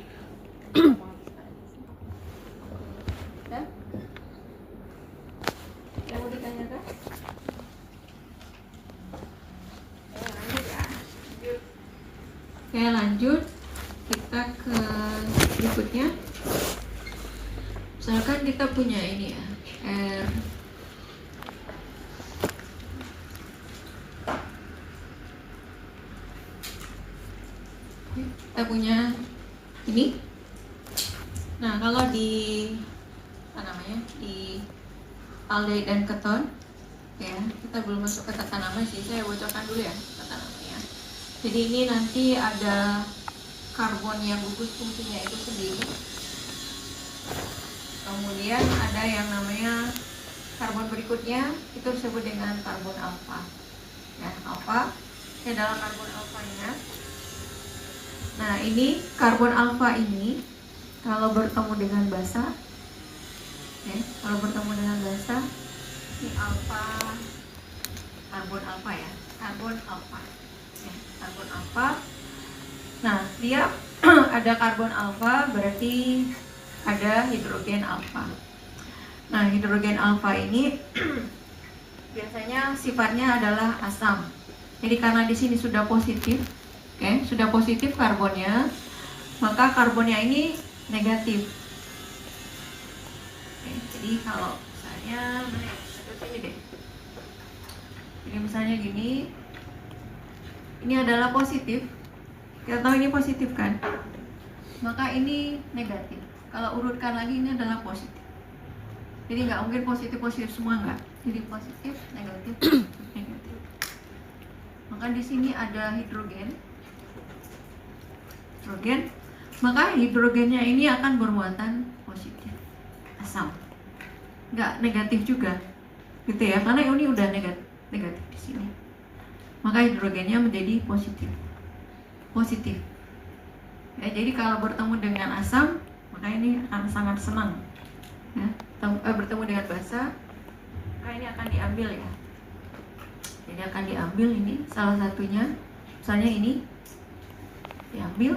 Ya? Yang mau ditanyakan? Lanjut ya. Oke, lanjut. Kita ke berikutnya. Misalkan kita punya ini ya, R kita punya ini. Nah, kalau di apa namanya, di aldehyde dan keton, ya kita belum masuk ke tata nama sih, saya bocorkan dulu ya tata namanya. Jadi ini nanti ada karbon yang gugus fungsinya itu sendiri. Kemudian ada yang namanya karbon berikutnya itu disebut dengan karbon alfa. Ya, alfa ini adalah karbon alfanya. Nah, ini karbon alfa ini kalau bertemu dengan basa, kalau bertemu dengan basa, ini alfa, karbon alfa ya, karbon alfa, karbon alfa. Nah, dia ada karbon alfa berarti ada hidrogen alfa. Nah, hidrogen alfa ini biasanya sifatnya adalah asam. Jadi karena di sini sudah positif, sudah positif karbonnya, maka karbonnya ini negatif. Jadi kalau misalnya ini deh, jadi misalnya gini, ini adalah positif, kita tahu ini positif kan, maka ini negatif. Kalau urutkan lagi ini adalah positif. Jadi nggak mungkin positif semua, nggak. Jadi positif, negatif, negatif. Maka di sini ada hidrogen, maka hidrogennya ini akan bermuatan positif, asam. Nggak negatif juga, gitu ya, karena ini udah negatif di sini. Maka hidrogennya menjadi positif. Ya, jadi kalau bertemu dengan asam, maka ini akan sangat senang. Ya, bertemu dengan basa, maka ini akan diambil ya. Jadi akan diambil ini salah satunya, misalnya ini diambil,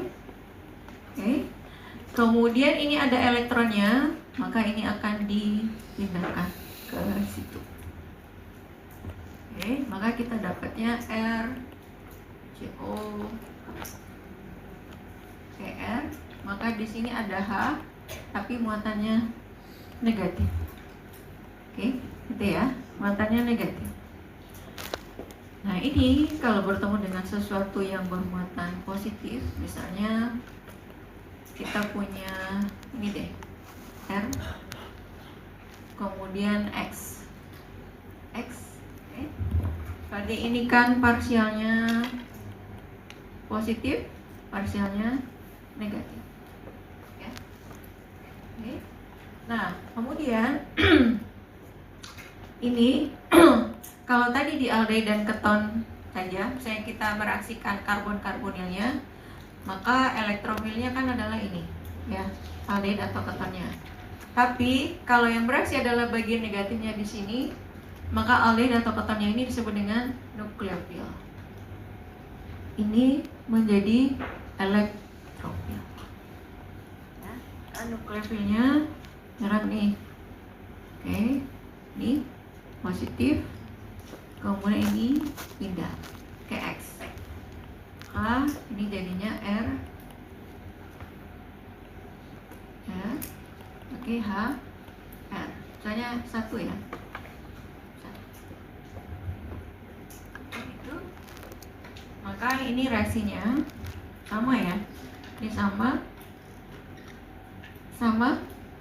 Kemudian ini ada elektronnya, maka ini akan dipindahkan ke situ. Maka kita dapatnya RCO R, maka di sini ada H, tapi muatannya negatif. Gitu ya, muatannya negatif. Nah, ini kalau bertemu dengan sesuatu yang bermuatan positif, misalnya kita punya ini deh, R, kemudian X. Berarti ini kan parsialnya positif, parsialnya negatif. Ya. Nah, kemudian ini kalau tadi di aldehyde dan keton saja, misalnya kita mereaksikan karbon-karbonilnya, maka elektrofilnya kan adalah ini, ya, aldehyde atau ketonnya. Tapi kalau yang bereaksi adalah bagian negatifnya di sini, maka aldehyde atau ketonnya ini disebut dengan nukleofil. Ini menjadi elektrofil. Ya, kan nukleofilnya nyerap nih. Ini positif. Kemudian ini pindah ke X. H, ini jadinya R. Ya. H, R. Misalnya 1 ya. Itu. Maka ini reaksinya sama ya. Ini sama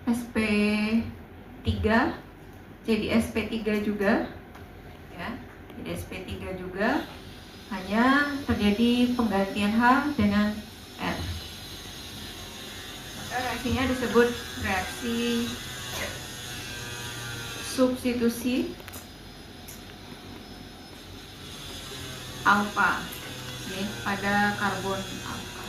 SP3 jadi SP3 juga ya. Jadi SP3 juga, hanya terjadi penggantian H dengan R. Maka reaksinya disebut reaksi substitusi alfa pada karbon alfa.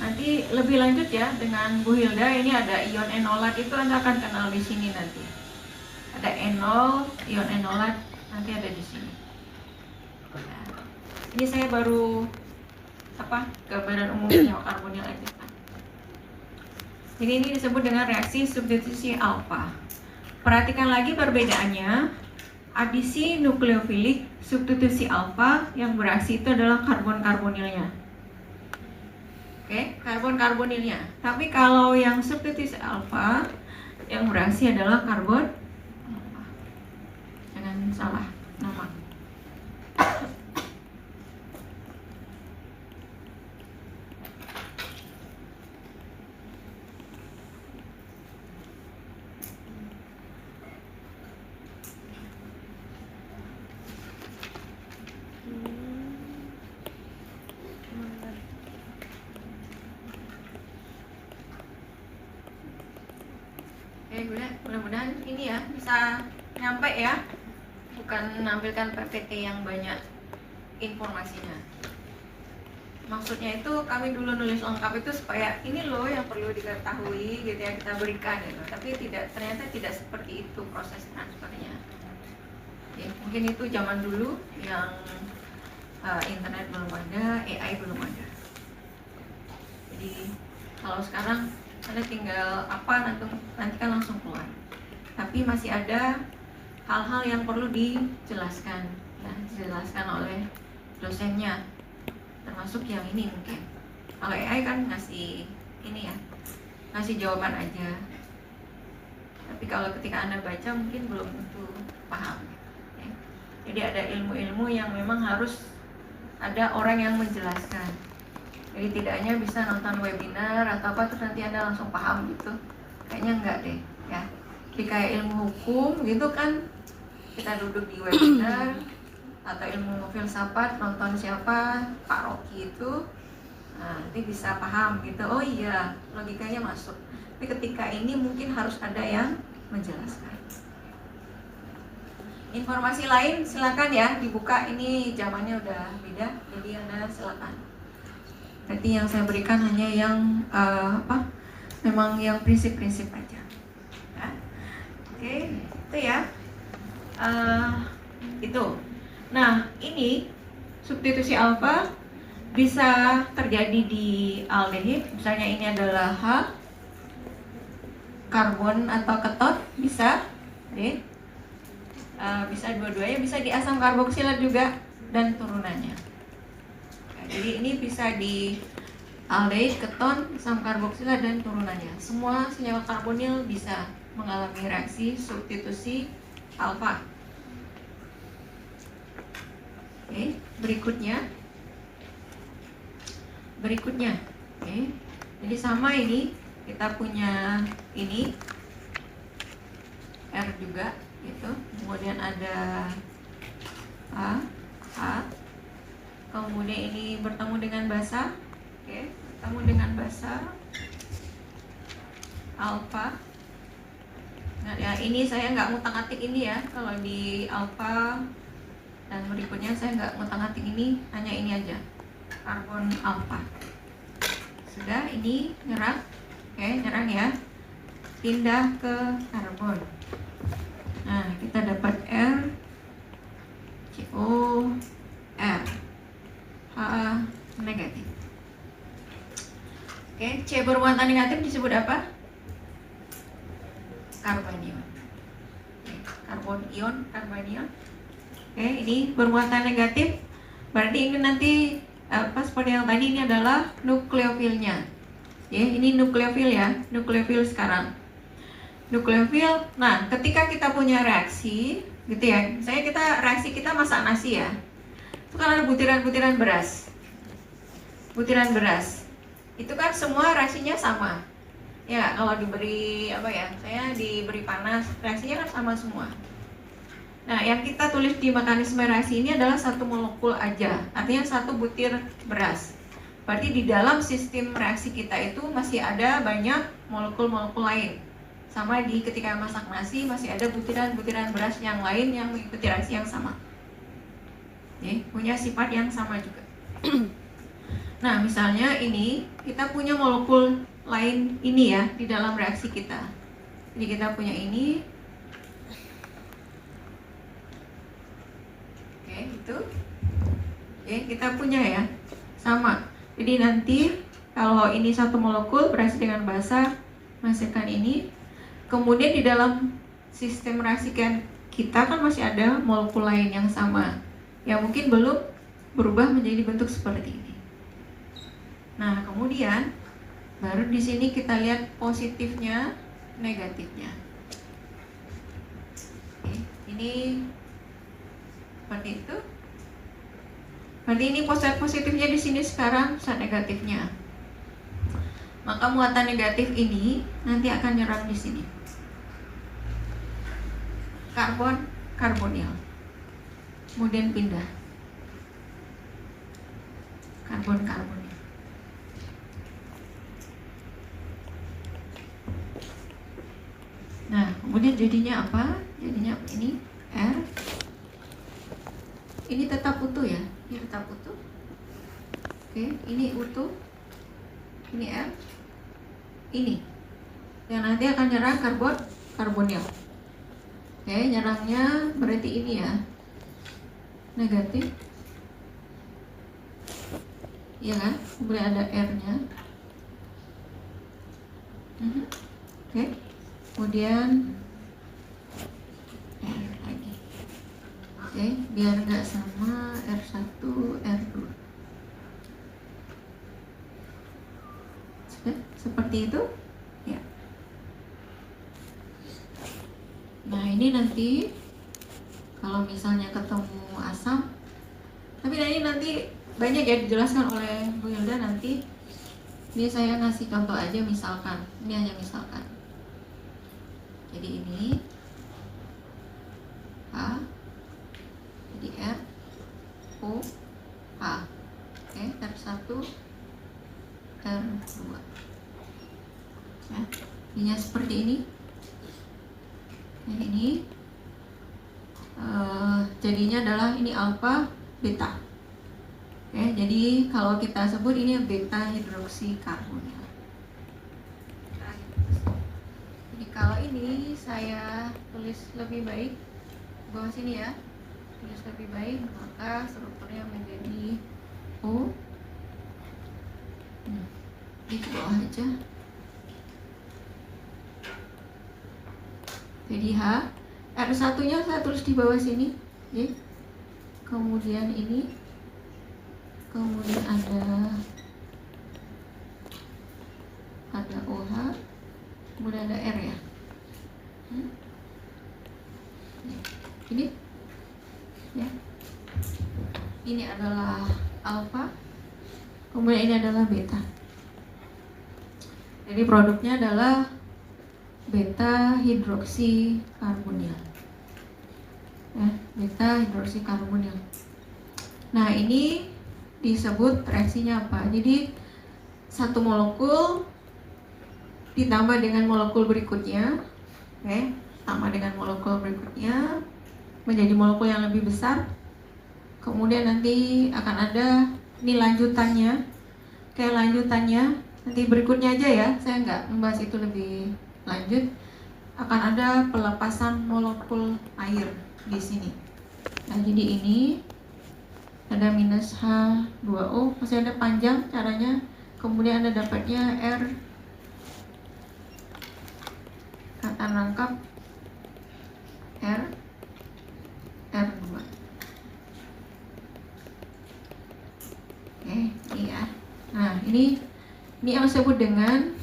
Nanti lebih lanjut ya dengan Bu Hilda, ini ada ion enolat, itu Anda akan kenal di sini nanti. Ada enol, ion enolat nanti ada di sini. Nah, ini saya baru gambaran umumnya karbonil aktifan. Jadi ini disebut dengan reaksi substitusi alfa. Perhatikan lagi perbedaannya. Adisi nukleofilik substitusi alfa yang bereaksi itu adalah karbon-karbonilnya. Karbon-karbonilnya. Tapi kalau yang substitusi alfa yang bereaksi adalah karbon alfa. Jangan salah nama. Oke, mudah-mudahan ini ya bisa nyampe ya, bukan menampilkan PPT yang banyak informasinya. Maksudnya itu kami dulu nulis lengkap itu supaya ini loh yang perlu diketahui gitu ya, kita berikan gitu. Tapi ternyata tidak seperti itu proses transfernya. Ya, mungkin itu zaman dulu yang internet belum ada, AI belum ada. Jadi kalau sekarang Anda tinggal apa nanti kan langsung keluar. Tapi masih ada hal-hal yang perlu dijelaskan, ya, dijelaskan oleh dosennya, termasuk yang ini mungkin. Kalau AI kan ngasih ini ya, ngasih jawaban aja. Tapi kalau ketika Anda baca mungkin belum tentu paham. Ya. Jadi ada ilmu-ilmu yang memang harus ada orang yang menjelaskan. Jadi tidak hanya bisa nonton webinar atau apa terus nanti Anda langsung paham gitu. Kayaknya enggak deh, ya. Jadi kayak ilmu hukum gitu kan, kita duduk di webinar atau ilmu filsafat nonton siapa Pak Rocky itu, nah, nanti bisa paham gitu. Oh iya, logikanya masuk. Tapi ketika ini mungkin harus ada yang menjelaskan. Informasi lain silakan ya dibuka, ini zamannya udah beda, jadi Anda silakan. Berarti yang saya berikan hanya yang memang yang prinsip-prinsip aja. Ya. Oke, itu ya. Itu. Nah, ini substitusi alfa bisa terjadi di aldehid. Misalnya ini adalah H, karbon atau keton bisa, bisa dua-duanya, bisa di asam karboksilat juga dan turunannya. Jadi ini bisa di aldehid, keton, asam karboksilat dan turunannya. Semua senyawa karbonil bisa mengalami reaksi substitusi alfa. Oke, berikutnya. Oke. Jadi sama ini kita punya ini R juga gitu. Kemudian ada A. Kemudian ini bertemu dengan basa, oke, bertemu dengan basa alfa. Nah, ya ini saya nggak ngutak-ngatik ini ya, kalau di alfa dan berikutnya saya nggak ngutak-ngatik ini, hanya ini aja, karbon alfa. Sudah, ini nyerang, oke, nyerang ya, pindah ke karbon. Nah, kita dapat R, CO, R. Negatif. Oke, C bermuatan negatif disebut apa? Karbanion. Karbanion. Oke, ini bermuatan negatif. Berarti ini nanti seperti yang tadi, ini adalah nukleofilnya. Ya, ini nukleofil ya, nukleofil sekarang. Nukleofil. Nah, ketika kita punya reaksi, gitu ya. Misalnya reaksi kita masak nasi ya. Itu kan ada butiran-butiran beras. Butiran beras. Itu kan semua reaksinya sama. Ya, kalau diberi saya diberi panas, reaksinya kan sama semua. Nah, yang kita tulis di mekanisme reaksi ini adalah satu molekul aja. Artinya satu butir beras. Berarti di dalam sistem reaksi kita itu masih ada banyak molekul-molekul lain. Sama di ketika masak nasi masih ada butiran-butiran beras yang lain yang mengikuti reaksi yang sama. Punya sifat yang sama juga. Nah, misalnya ini kita punya molekul lain ini ya di dalam reaksi kita. Jadi kita punya ini. Oke, itu. Oke, kita punya ya. Sama. Jadi nanti kalau ini satu molekul bereaksi dengan basa menghasilkan ini. Kemudian di dalam sistem reaksi kita kan masih ada molekul lain yang sama, yang mungkin belum berubah menjadi bentuk seperti ini. Nah, kemudian baru di sini kita lihat positifnya, negatifnya. Oke, ini seperti itu. Berarti ini positifnya di sini sekarang, saat negatifnya. Maka muatan negatif ini nanti akan nyerang di sini. Karbonil. Kemudian pindah. Karbonil. Nah, kemudian jadinya apa? Jadinya ini R. Ini tetap utuh ya, ini tetap utuh. Oke, ini utuh. Ini R. Ini yang nanti akan nyerang karbonil. Oke, nyerangnya berarti ini ya, negatif. Iya kan? Kemudian ada R-nya. Oke. Kemudian R lagi. Oke, biar nggak sama R1, R2. Sudah, seperti itu. Ya. Nah, ini nanti kalau misalnya ketemu asam, tapi nanti banyak ya dijelaskan oleh Bu Hilda nanti. Ini saya ngasih contoh aja, misalkan ini hanya misalkan. Jadi ini H, jadi R, O, H. Oke, R1, R2. Ya, ininya seperti ini. Nah, ini jadinya adalah ini alfa, beta. Oke, jadi kalau kita sebut ini beta hidroksikarbonil. Jadi kalau ini saya tulis lebih baik bawah sini ya, tulis lebih baik, maka strukturnya menjadi O. Di bawah aja. Jadi H, R1-nya saya tulis di bawah sini, ya. Kemudian ini, kemudian ada OH, kemudian ada R ya. Ini, ya. Ini adalah alfa, kemudian ini adalah beta. Jadi produknya adalah beta hidroksikarbonil. Ya, beta hidroksikarbonil. Nah, ini disebut reaksinya apa? Jadi satu molekul ditambah dengan molekul berikutnya, oke, tambah dengan molekul berikutnya menjadi molekul yang lebih besar. Kemudian nanti akan ada ini lanjutannya, kayak lanjutannya nanti berikutnya aja ya. Saya nggak membahas itu lebih lanjut. Akan ada pelepasan molekul air di sini. Nah, jadi ini ada minus H2O, masih ada panjang caranya. Kemudian Anda dapatnya R, kata rangkap R, R2. Oke, iya. Nah, ini yang disebut dengan,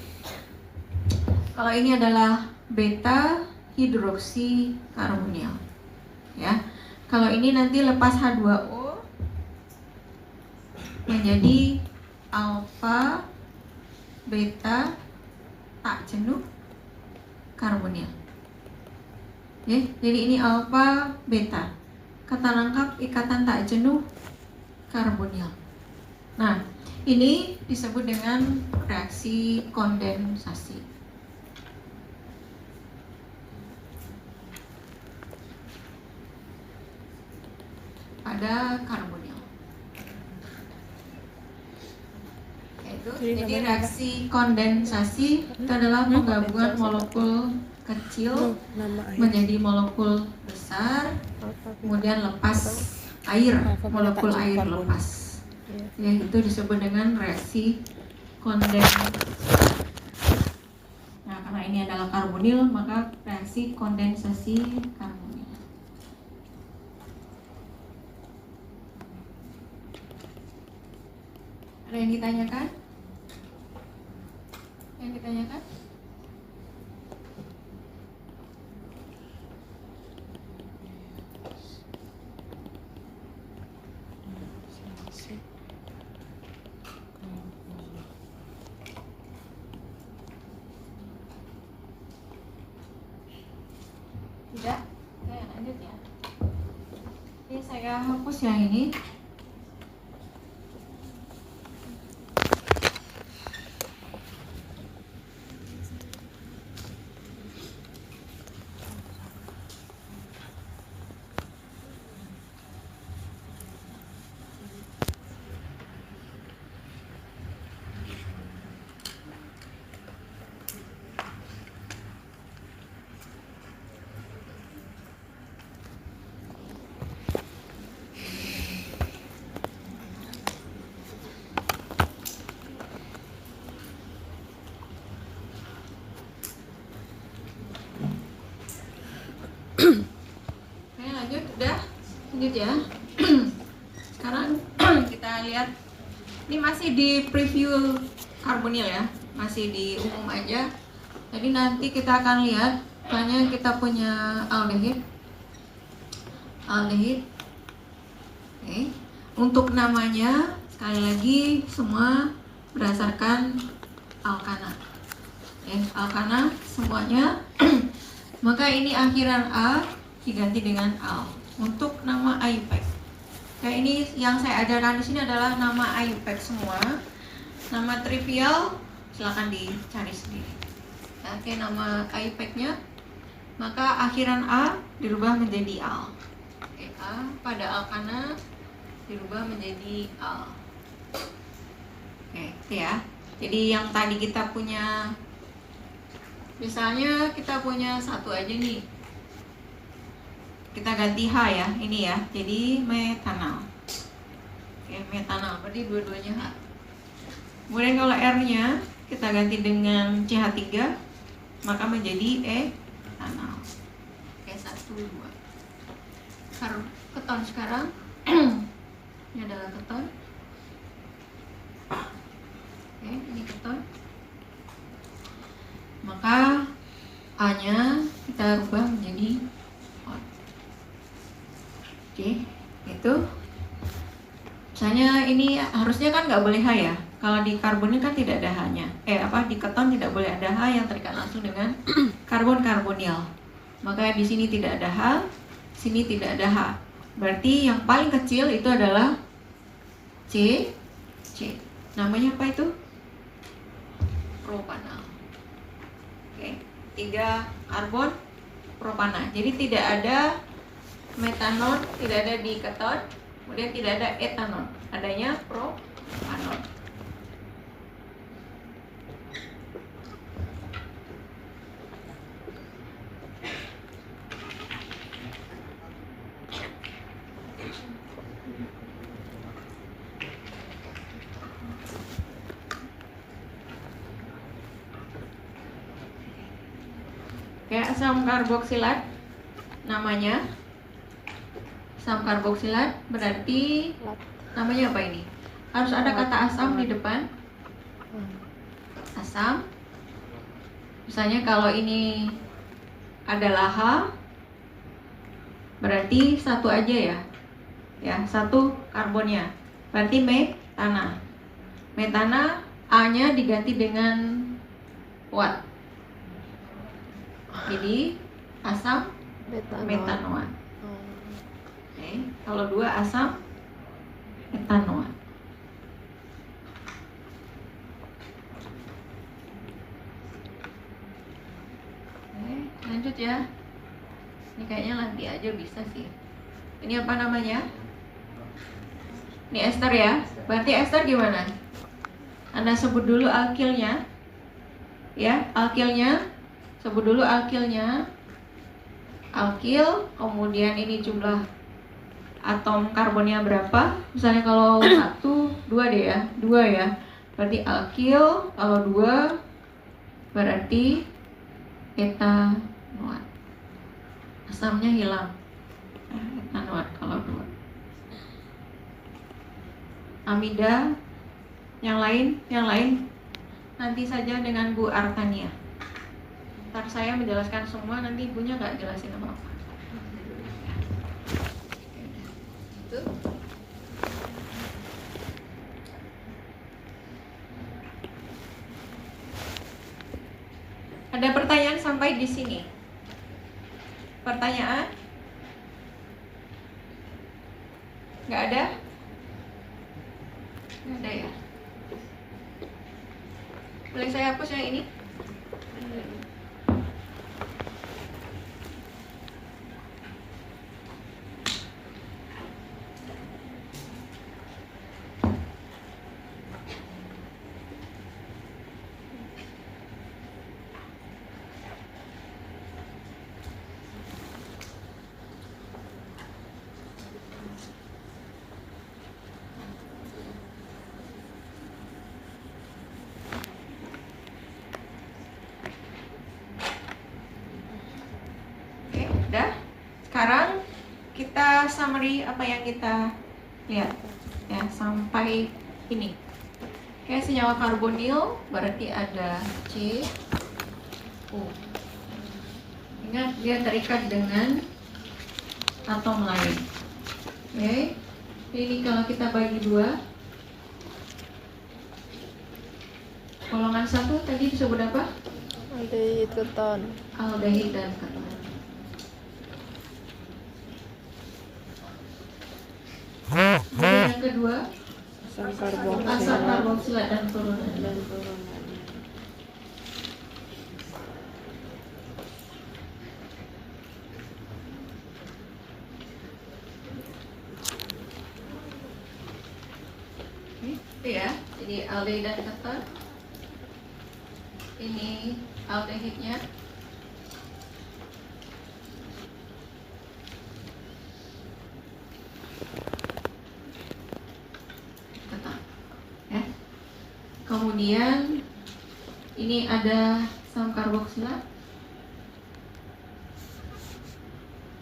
kalau ini adalah beta hidroksikarbonil, ya. Kalau ini nanti lepas H2O menjadi alfa beta tak jenuh karbonil. Ya, jadi ini alfa beta, kata lengkap ikatan tak jenuh karbonil. Nah, ini disebut dengan reaksi kondensasi. Pada karbonil. Jadi reaksi kondensasi itu adalah penggabungan molekul kecil menjadi molekul besar, kemudian lepas air, molekul air lepas. Ya, itu disebut dengan reaksi kondensasi. Nah, karena ini adalah karbonil, maka reaksi kondensasi karbonil. Ada yang ditanyakan? Yang ditanyakan? Tidak? Oke, lanjut ya. Ini saya hapus yang ini. lanjut ya. Sekarang kita lihat, ini masih di preview karbonil ya, masih di umum aja. Jadi nanti kita akan lihat, misalnya kita punya aldehid. Oke. Untuk namanya sekali lagi semua berdasarkan alkana. Alkana semuanya. Maka ini akhiran A diganti dengan al. Untuk nama IUPAC. Kayak ini yang saya ajarkan di sini adalah nama IUPAC semua. Nama trivial silakan dicari sendiri. Oke, nama IUPAC-nya. Maka akhiran A dirubah menjadi al. Oke, A pada alkana dirubah menjadi al. Oke, ya. Jadi yang tadi kita punya, misalnya kita punya satu aja nih, kita ganti H ya, ini ya, jadi metanal. Oke, metanal, berarti dua-duanya H. Kemudian kalau R-nya kita ganti dengan CH3, maka menjadi etanal. Oke, 1, 2. Keton sekarang. Ini adalah keton. Oke, ini keton. Maka A-nya kita rubah menjadi on. Oke, itu. Misalnya ini harusnya kan nggak boleh H ya. Kalau di karbon ini kan tidak ada H-nya. Di keton tidak boleh ada H yang terikat langsung dengan karbon-karbonil. Maka di sini tidak ada H, sini tidak ada H. Berarti yang paling kecil itu adalah C. Namanya apa itu? Propanal. Oke, 3 karbon propana. Jadi tidak ada metanol, tidak ada di keton, kemudian tidak ada etanol, adanya propanol. Oke, asam karboksilat namanya. Asam karboksilat berarti namanya apa ini? Harus ada kata asam di depan. Asam. Misalnya kalau ini adalah H, berarti satu aja ya. Ya, satu karbonnya. Berarti metana. Metana A-nya diganti dengan what? Jadi asam metanoat. Oke, kalau 2 asam metanoat. Oke, lanjut ya. Ini kayaknya nanti aja bisa sih. Ini apa namanya? Ini ester ya. Berarti ester gimana? Anda sebut dulu alkilnya. Ya, alkilnya. Sebut dulu alkilnya. Alkil, kemudian ini jumlah atom karbonnya berapa? Misalnya kalau 1, 2 deh ya. 2 ya. Berarti alkil, kalau 2 berarti etanoat. Asamnya hilang. Etanoat kalau 2. Amida, yang lain nanti saja dengan Bu Artania. Ntar saya menjelaskan semua, nanti ibunya nggak jelasin apa-apa. Itu. Ada pertanyaan sampai di sini? Pertanyaan? Nggak ada? Nggak ada ya? Boleh saya hapus yang ini? summary apa yang kita lihat ya sampai ini. Oke, senyawa karbonil berarti ada C, O. Ingat dia terikat dengan atom lain. Oke, ini kalau kita bagi dua, golongan satu tadi disebut apa? Aldehid keton. Aldehid dan keton. Kemudian yang kedua, Asam karboksilat asam karboksilat dan turunan. dan turunannya. Itu ya, jadi aldehid dan keton. Ini aldehidnya. Keton. Ya. Kemudian ini ada asam karboksilat.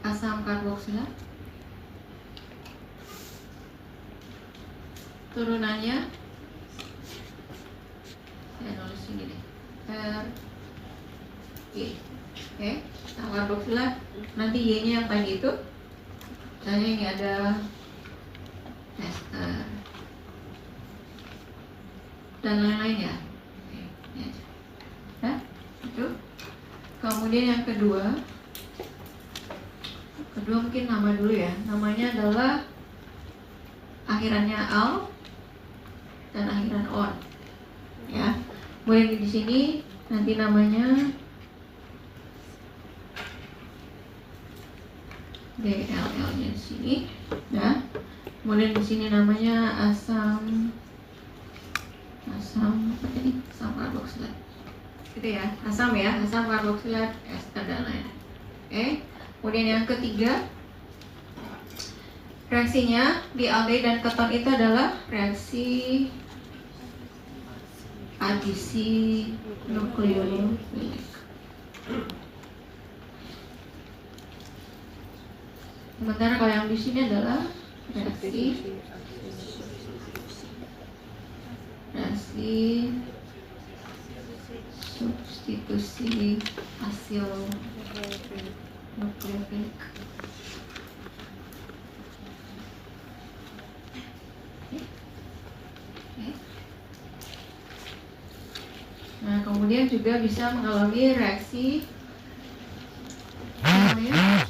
Asam karboksilat. Turunannya saya nulis ini deh, R Y. Oke, asam karboksilat. Nanti Y nya yang tadi itu, misalnya ini ada ester dan lain-lain ya. Oke, ini aja. Ya, itu. Kemudian yang kedua mungkin nama dulu ya. Namanya adalah akhirannya al dan akhiran on. Ya. Kemudian di sini nanti namanya DLL nya di sini, ya. Kemudian di sini namanya asam apa tadi? Asam karboksilat. Gitu ya, asam karboksilat, ester dan lain-lain. Oke. Kemudian yang ketiga, reaksinya di aldehid dan keton itu adalah reaksi adisi nukleofilik. Sementara kalau yang di sini adalah reaksi substitusi asil nukleofilik. Nah, kemudian juga bisa mengalami reaksi namanya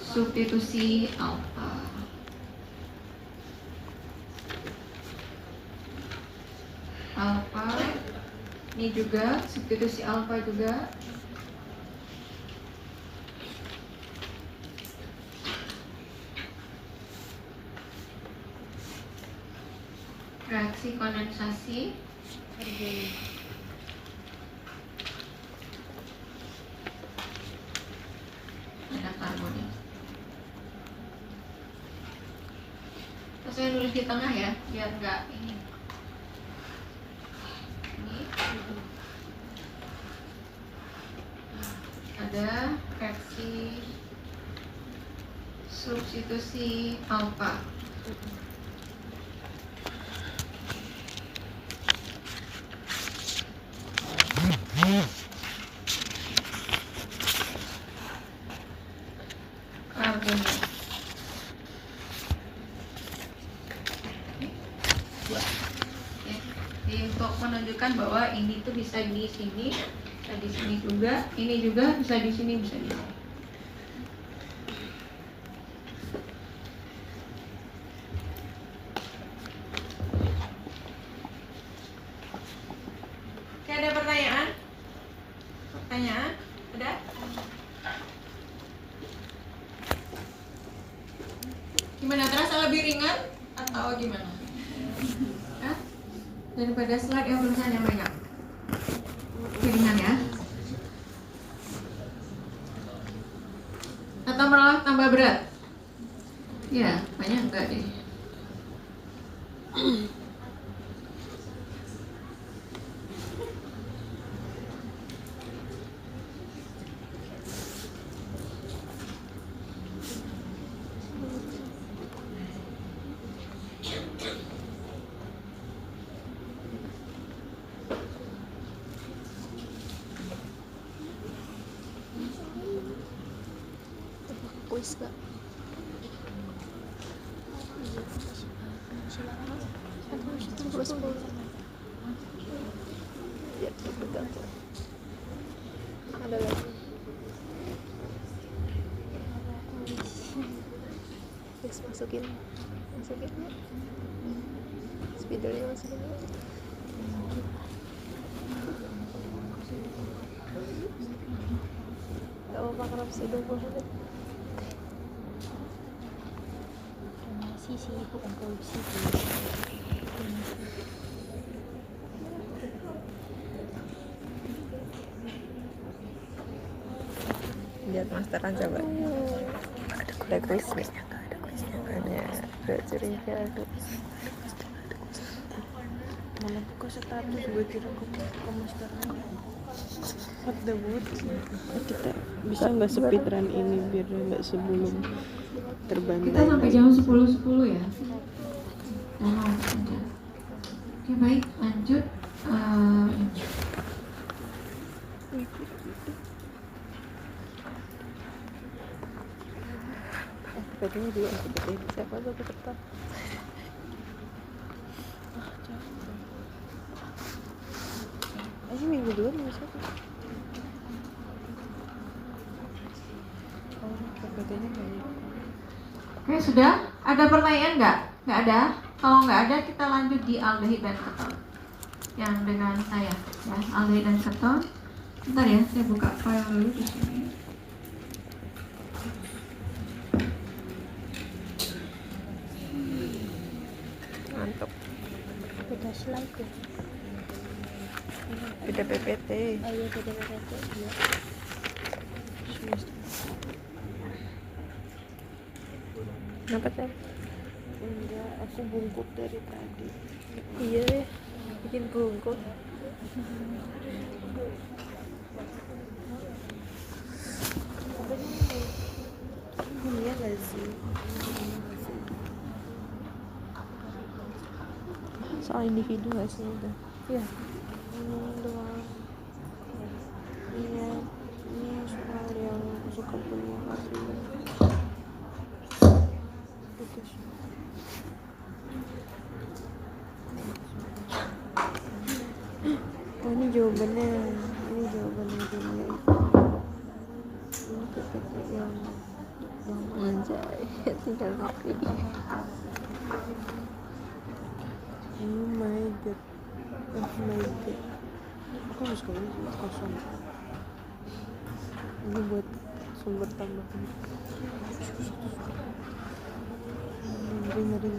substitusi alfa. Alfa ini juga substitusi alfa juga. Reaksi kondensasi ada karbonil. Terus saya nulis di tengah ya, biar enggak ini. Ini ada reaksi substitusi alfa. Karbonil. Jadi untuk menunjukkan bahwa ini tuh bisa di sini, bisa di sini juga, ini juga bisa di sini, bisa di sini. Oke, ada pertanyaan? Pertanyaan? Ada? Gimana, terasa lebih ringan atau gimana? Hah? Daripada slide yang tulisannya banyak. Lebih ringan ya? Atau malah tambah berat? Ya, banyak enggak deh. kuis gak? Ya, betul. Ada lagi. Yes, masukin ya. Spidolnya masukin ya. Gak apa-apa kerap sih 20 menit. Sih bukan korupsi sih. Lihat masteran coba. Ada kuisnya nggak? Ada kuisnya nggak? Ada curiga ada. Malah buka status buat kira ke masternya. What the wood? Kita bisa nggak speedrun ini biar nggak sebelum terbantai. Kita sampai jam 10.10 ya. Oke, baik, lanjut. PPT-nya juga PPT siapa tuh peserta? Ini minggu dua minggu satu. Oh, PPT-nya banyak. Oke, sudah? Ada pertanyaan nggak? Nggak ada? Kalau nggak ada, kita lanjut di aldehid dan keton. Yang dengan saya, ya, aldehid dan keton. Bentar ya, saya buka file dulu di sini. Mantap. Beda slide ya. Beda PPT. Oh iya, beda PPT. Iya. Kenapa teh? Enggak, aku bungkuk dari tadi. Iya deh, bikin bungkuk. Iya nggak sih? Soal individu nggak sih itu? Iya. Ini doang. Iya, ini soal yang suka punya hati. Tugas. Oh, ini jawabannya. Ini jawaban yang dunia itu. Ini PPT yang Anjay, tinggal ngopi. oh my god. Oh my god. Aku harus kali kosong. Ini buat sumber tambahan. Ngeri.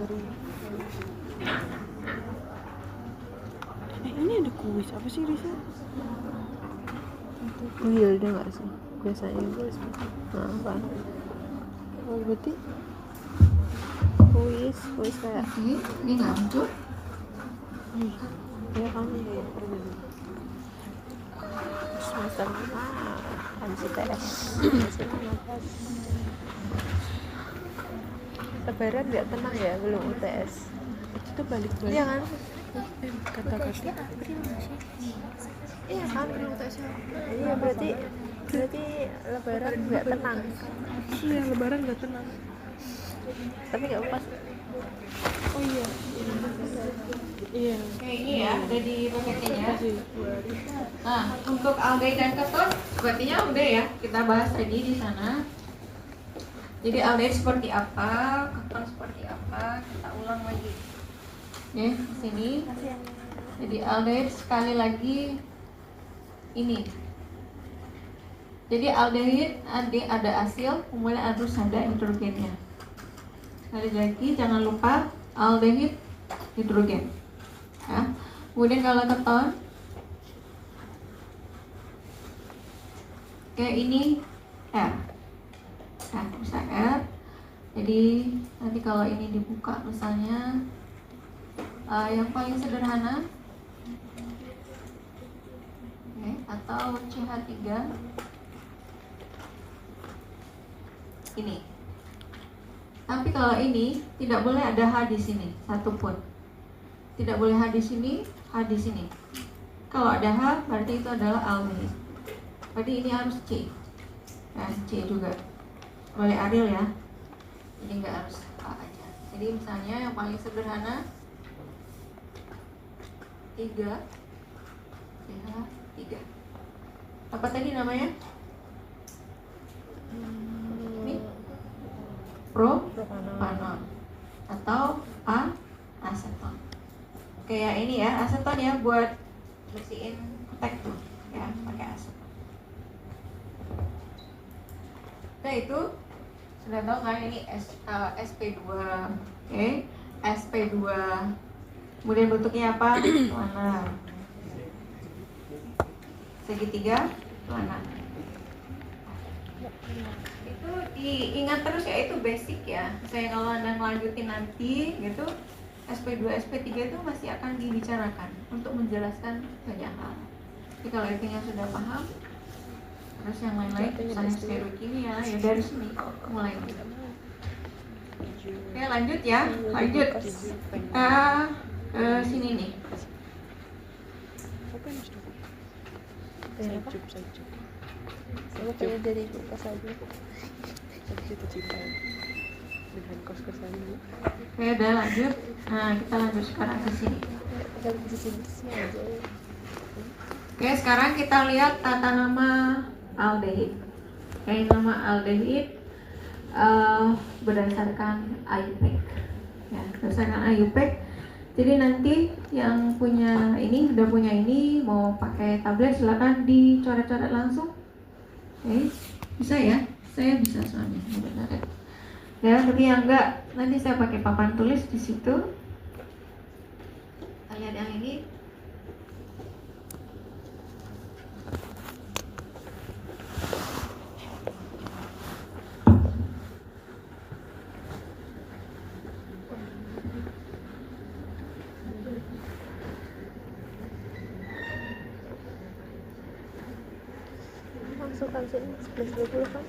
Ini ada kuis apa sih Risa? Wheel dia nggak sih? Biasanya. Nah, apa? Oh berarti Kuis kayak Oke, ini ngantuk. ya kan semester habis UTS. Lebaran nggak tenang ya, belum UTS. itu balik-balik. Iya kan? Kata-kata. Iya kan, belum UTS. Iya berarti Lebaran nggak tenang. Iya lebaran nggak tenang. Tapi nggak pas. Oh iya. Iya. Oke, ini ya, ada di PPT-nya. Kasih. Nah, untuk aldehid dan keton, sepertinya udah ya, kita bahas tadi di sana. Jadi aldehid seperti apa, keton seperti apa, kita ulang lagi. Oke, di sini. Jadi aldehid sekali lagi ini. Jadi aldehid ada asil, kemudian harus ada hidrogennya. Sekali lagi jangan lupa aldehid hidrogen. Ya. Kemudian kalau keton, kayak ini R. Nah, bisa R. Jadi nanti kalau ini dibuka misalnya yang paling sederhana, oke, atau CH3 ini. Tapi kalau ini tidak boleh ada H di sini satupun. Tidak boleh H di sini, H di sini. Kalau ada H berarti itu adalah aldehid. Berarti ini harus C. Ya, C juga. boleh adil ya, jadi nggak harus A aja. Jadi misalnya yang paling sederhana 3 CH 3 apa tadi namanya? Ini propanol atau aseton. Kayak ini ya, aseton ya, buat bersihin ketek tuh ya, pakai aseton. Nah itu sudah tahu kan ini SP2, oke? SP2. Kemudian bentuknya apa? Planar. Segitiga planar. Itu diingat terus ya, itu basic ya. Saya kalau Anda melanjutin nanti gitu, SP2, SP3 itu masih akan dibicarakan untuk menjelaskan banyak hal. Jadi kalau intinya sudah paham, terus yang lain-lain misalnya stereokimia ya dari sini mulai. Oke lanjut ya, lanjut kita ke sini nih. Saya pengen jadi kulkas aja. Saya cita-cita dengan kos-kosan ini. Oke udah lanjut. Nah kita lanjut sekarang ke sini. Kita bersih-bersih aja. Oke sekarang kita lihat tata nama aldehid. Oke nama aldehid berdasarkan IUPAC ya, berdasarkan IUPAC. Jadi nanti yang punya ini, udah punya ini, mau pakai tablet silakan dicoret-coret langsung. Oke, bisa ya? Saya bisa soalnya. Ya, tapi yang enggak, nanti saya pakai papan tulis di situ. Kita lihat yang ini. Masuk kan sini 11.20 kan?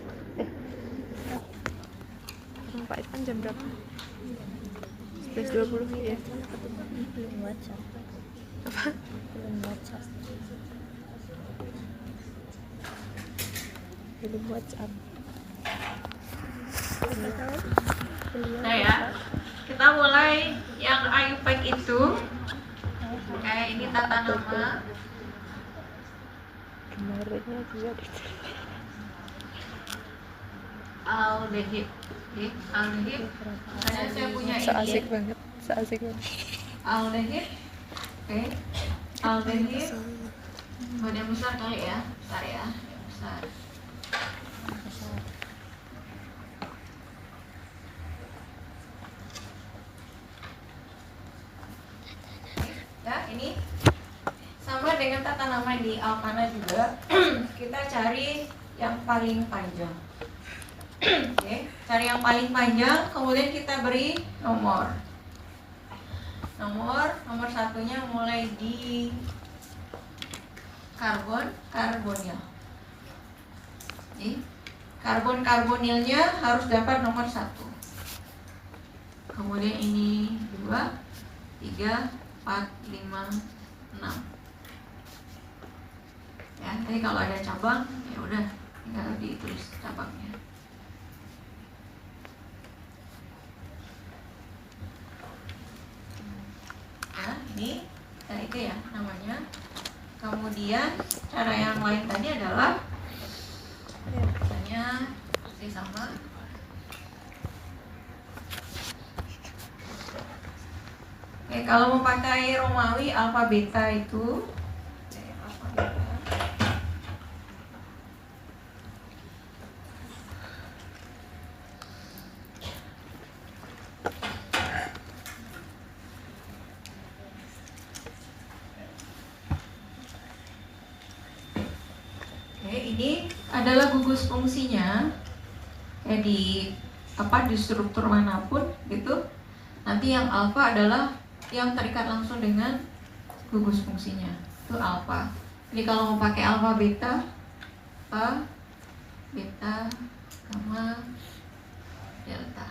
Pak Irfan jam berapa? 11.20 ya? Belum WhatsApp. Apa? Belum WhatsApp. Belum WhatsApp. Nah ya, kita mulai yang IUPAC itu. Kayak ini tata nama. Kemarinnya juga Aldehid. Oke, aldehid. Saya punya ini. seasik banget, seasik banget. Aldehid. Oke. Aldehid. Oh, yang besar kali ya. Besar ya. Yang besar. Ya, ini sama dengan tata nama di Alkana juga. Kita cari yang paling panjang. Oke, cari yang paling panjang, kemudian kita beri nomor. Nomor satunya mulai di karbonil. Jadi, karbonilnya harus dapat nomor 1. Kemudian ini 2, 3, 4, 5, 6. Ya, jadi kalau ada cabang, ya udah tinggal ditulis cabangnya. Ya, ini itu ya namanya. Kemudian cara yang lain tadi adalah misalnya masih sama. Oke, kalau mau pakai Romawi alfa beta itu alfa beta. Oke, ini adalah gugus fungsinya. Kayak di struktur manapun gitu. Nanti yang alfa adalah yang terikat langsung dengan gugus fungsinya, itu alfa. Jadi kalau mau pakai alfa beta, beta, gamma, delta,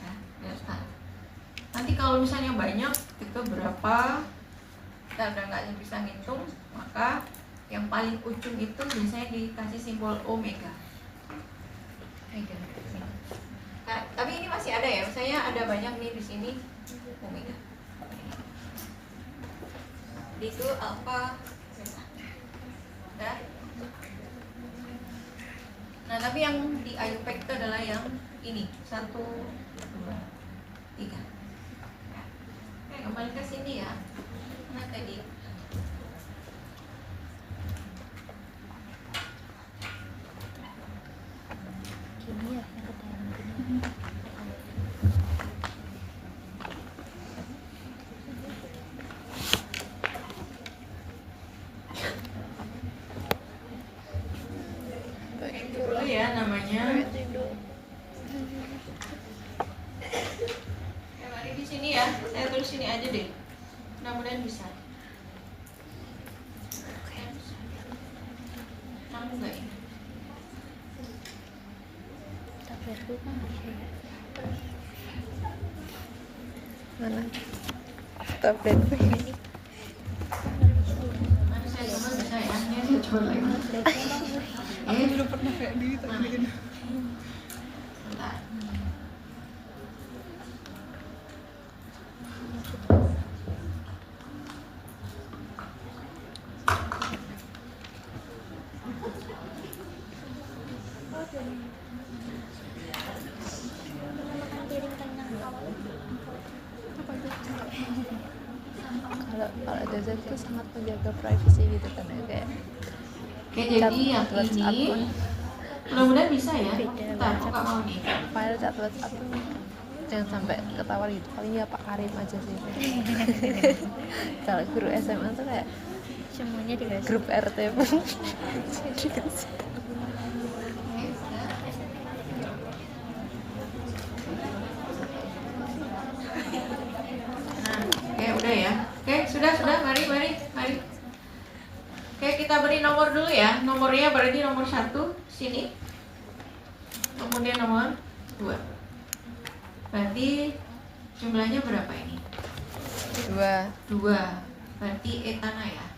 ya, delta. Nanti kalau misalnya banyak itu berapa, kita udah nggak bisa ngitung, maka yang paling ujung itu biasanya dikasih simbol omega. Nah, tapi ini masih ada ya, misalnya ada banyak nih di sini omega. Itu alfa beta. Udah? Nah, tapi yang di IUPAC itu adalah yang ini 1, 2, 3. Oke, kembali ke sini ya. Nah, tadi dulu ya namanya. Ya, mari di sini ya. Saya tulis sini aja deh. Mudah-mudahan bisa. Kamu nggak ini? Mana? Tablet ini. Mana saya cuma bisa ya. Ini saya coba lagi. Aku dulu pernah kayak gitu. Bentar. Kalau Dazat tuh sangat menjaga privacy gitu kan ya, kayak Oke, jadi yang WhatsApp ini pun, mudah-mudahan bisa ya. Bentar, kok nggak mau nih? file chat WhatsApp tuh jangan sampai ketahuan gitu, paling ya Pak Karim aja sih. Kalau guru SMA tuh kayak Semuanya dikasih. grup RT pun dikasih. Oke, sudah. Nah, oke udah ya. Oke, sudah. Mari. Oke, kita beri nomor dulu ya. Nomornya berarti nomor 1 sini. Kemudian nomor 2. Berarti jumlahnya berapa ini? 2. 2. Berarti etana ya.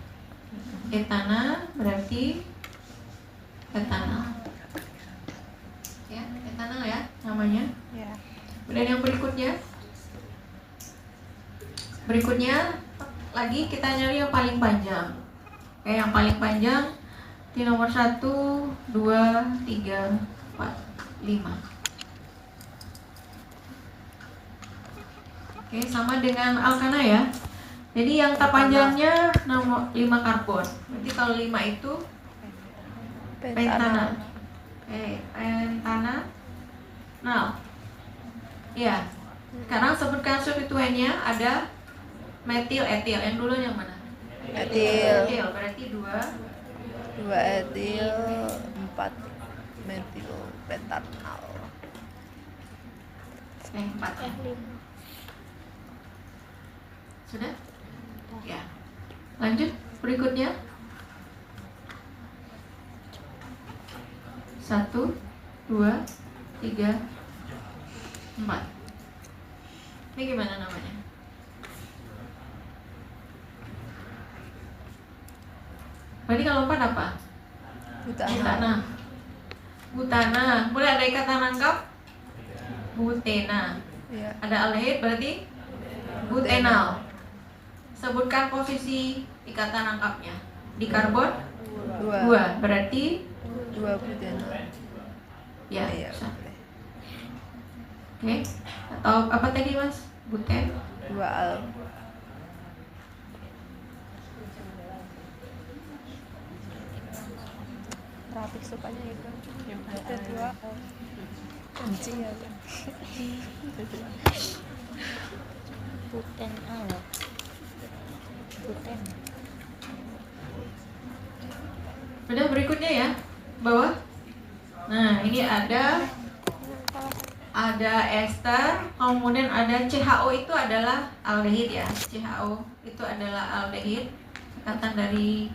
Etana berarti etanal. Ya, etanal ya namanya. Ya. Kemudian yang berikutnya lagi kita nyari yang paling panjang. Oke, yang paling panjang di nomor 1, 2, 3, 4, 5. Oke, sama dengan alkana ya. Jadi yang terpanjangnya nomor 5 karbon. Berarti kalau 5 itu pentana. Oke, pentana. Nah, ya. Sekarang sebutkan substituennya. Ada metil, etil. Yang dulu yang mana? Etil. Etil berarti 2. 2 etil, 4 metil pentanal. Oke, 4. Sudah? Ya. Lanjut berikutnya. 1, 2, 3, 4. Ini gimana namanya? Berarti kalau 4 apa? Butana. Butana. Boleh ada ikatan rangkap? Butena. Ya. Ada aldehid berarti butenal. Sebutkan posisi ikatan rangkapnya. Di karbon 2. 2 berarti 2 butenal. ya. Iya. Bisa. Oke. Atau apa tadi Mas? Buten. 2 al. Trafik sukanya itu yang ada 2 al. Anjing ya. Buten Buten. Udah berikutnya ya. Bawah. Nah, ini ada ester, kemudian ada CHO itu adalah aldehid ya. CHO itu adalah aldehid, ikatan dari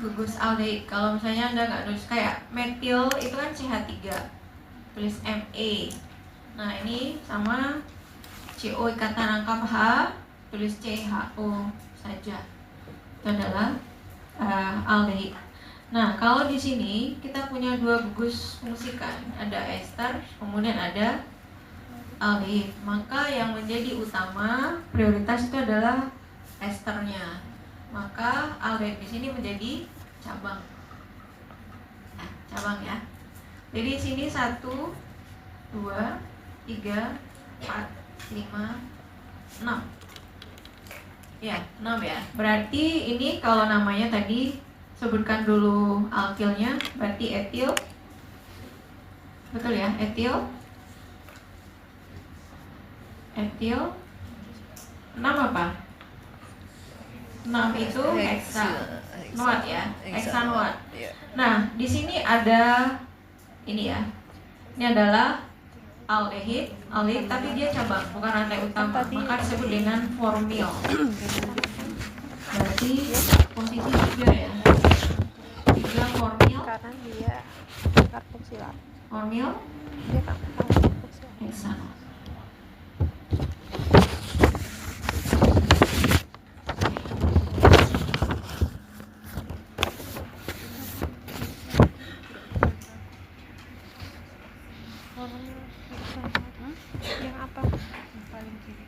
gugus aldehid. Kalau misalnya Anda nggak nulis kayak metil itu kan CH3, tulis Me. Nah ini sama CO ikatan rangkap H, tulis CHO saja. Itu adalah aldehid. Nah, kalau di sini kita punya dua gugus fungsikan, ada ester, kemudian ada aldehid. Maka yang menjadi utama prioritas itu adalah esternya. Maka aldehid di sini menjadi cabang. Nah, cabang ya. Jadi di sini 1, 2, 3, 4, 5, 6. Ya, 6 ya. Berarti ini kalau namanya tadi sebutkan dulu alkilnya, berarti etil. Betul ya, etil. Etil. 6 apa? 6 itu heksanoat ya, heksanoat. Nah, di sini ada ini ya. Ini adalah aldehid, tapi dia cabang, bukan rantai utama. Maka disebut dengan formil. Berarti posisi 3 ya. 3 formil. Karena dia karboksilat. Formil Dia karboksilat. heksanoat. Yang apa? Paling kiri.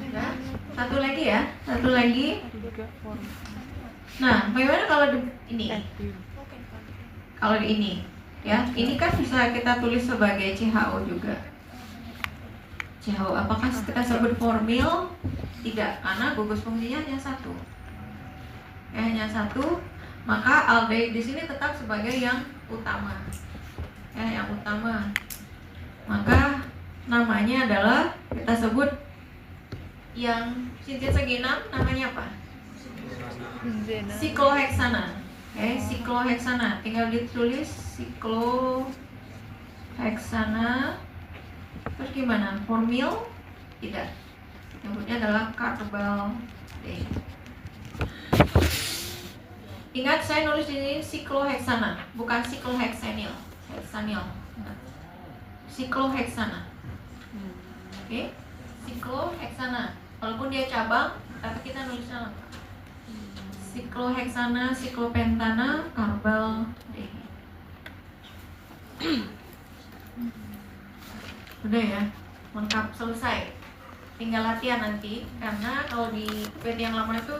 Udah. Satu lagi ya, satu lagi. Nah, bagaimana kalau ini? Kalau ini, ya, ini kan bisa kita tulis sebagai CHO juga. CHO, apakah kita sebut formil? Tidak, karena gugus fungsinya hanya satu. Ya, hanya satu. Maka aldehid di sini tetap sebagai yang utama. Ya, yang utama. Maka namanya adalah kita sebut yang cincin segi 6 namanya apa? Sikloheksana. Oke, sikloheksana. Tinggal ditulis sikloheksana. Terus gimana? Formil? Tidak. Nyebutnya adalah carbaldehid. Ingat saya nulis di sini sikloheksana, bukan sikloheksanil. Heksanil. Sikloheksana. Oke? Sikloheksana. Walaupun dia cabang, tapi kita nulisnya lengkap. Sikloheksana, siklopentana, carbaldehid. Udah ya, lengkap, selesai. Tinggal latihan nanti, karena kalau di PT yang lama itu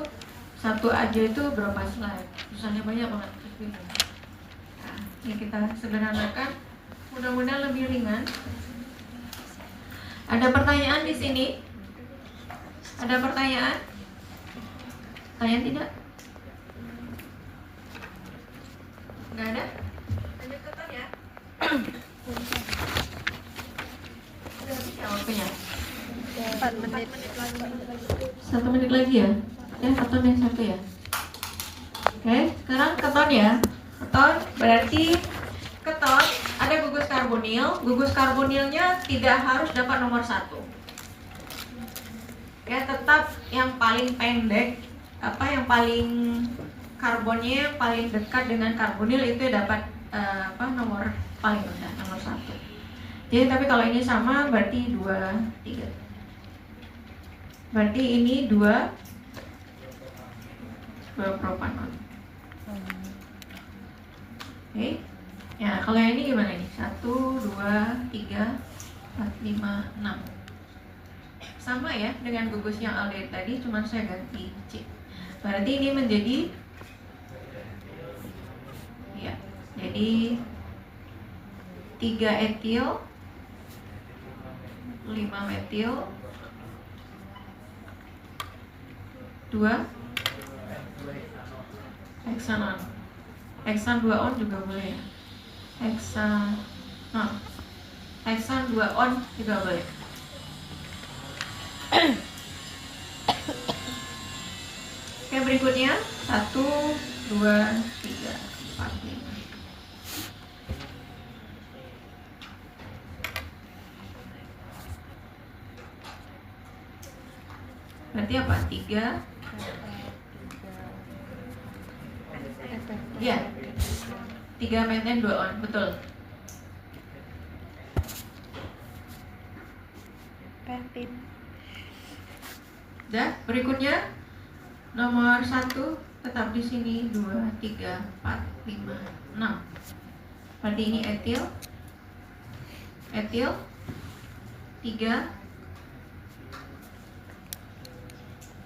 satu aja itu berapa slide, susahnya banyak banget. Nah, ini kita sederhanakan, mudah-mudahan lebih ringan. Ada pertanyaan di sini? Ada pertanyaan? Tanya tidak? Nggak ada? Lanjut ke tanya. Udah habis ya waktunya? 4 menit. 1 menit lagi ya? Ya, keton yang satu ya. Oke, sekarang keton ya. Keton berarti keton ada gugus karbonil. Gugus karbonilnya tidak harus dapat nomor 1. Ya, tetap yang paling pendek, yang paling karbonnya yang paling dekat dengan karbonil itu dapat nomor paling rendah, nomor 1. Jadi tapi kalau ini sama berarti 2, 3. Berarti ini 2 propanon. Oke. Ya, kalau yang ini gimana nih? 1, 2, 3, 4, 5, 6. Sama ya dengan gugus yang aldehid tadi, cuma saya ganti C. Berarti ini menjadi ya, jadi 3 etil, 5 metil, 2 heksanon. Heksan 2 on juga boleh ya. Heksan 2 on juga boleh. Oke, berikutnya 1, 2, 3, 4, 5. Berarti apa? 3. Ya, 3 meten 2 on, betul. Pentin. Dah, berikutnya nomor 1 tetap di sini 2, 3, 4, 5, 6. Berarti ini etil. Etil 3.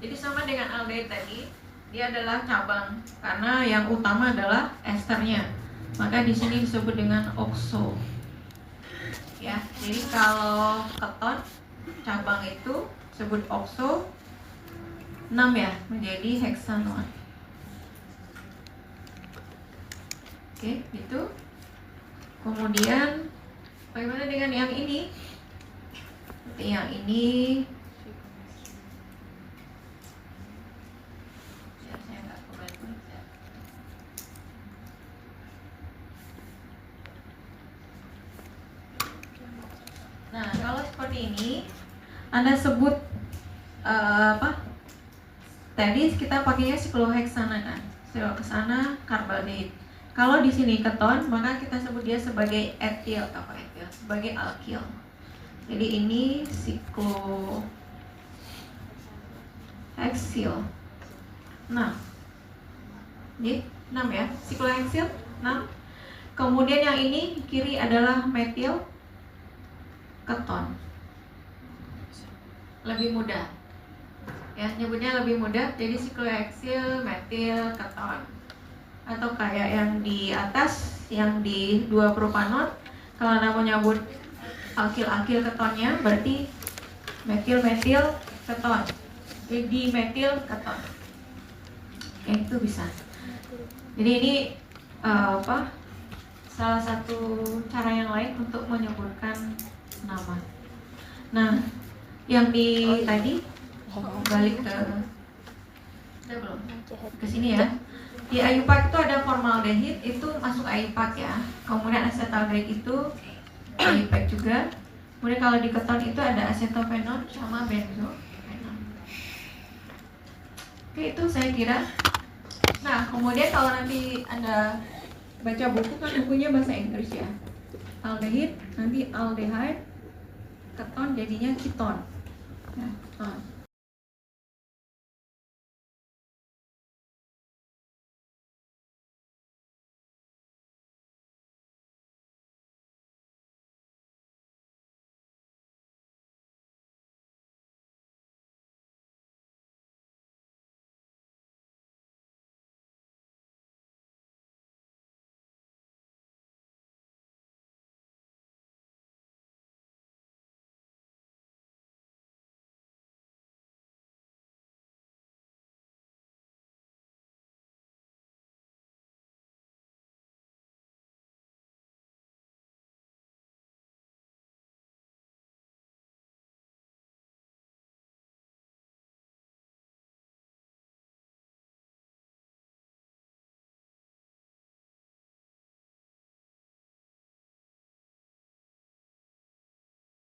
Jadi sama dengan aldehid tadi, dia adalah cabang karena yang utama adalah esternya. Maka di sini disebut dengan okso. Ya, jadi kalau keton cabang itu disebut okso, 6 ya, menjadi heksanon. Oke, itu. Kemudian bagaimana dengan yang ini? Seperti yang ini. Saya nggak kebantu. Nah, kalau seperti ini, Anda sebut apa? Tadi kita pakainya sikloheksana kan, siklohexana karbaldehid. Kalau di sini keton, maka kita sebut dia sebagai etil atau etil, sebagai alkil. Jadi ini sikloheksil. Nah, jadi 6 ya, sikloheksil 6. Kemudian yang ini kiri adalah metil keton. Lebih mudah. Ya, nyebutnya lebih mudah, jadi sikloheksil, metil, keton. Atau kayak yang di atas, yang di 2 propanon, kalau Anda mau nyebut alkil-alkil ketonnya, berarti metil-metil keton, di metil keton. Itu bisa. Jadi ini salah satu cara yang lain untuk menyebutkan nama. Nah, yang di tadi balik ke belum ke sini ya. Di IUPAC itu ada formaldehid, itu masuk IUPAC ya. Kemudian asetaldehyde itu IUPAC juga. Kemudian kalau di keton itu ada acetophenone sama benzophenone. Oke, itu saya kira. Nah, kemudian kalau nanti Anda baca buku kan bukunya bahasa Inggris ya. Aldehid, nanti aldehyde, keton jadinya keton. Ya, keton.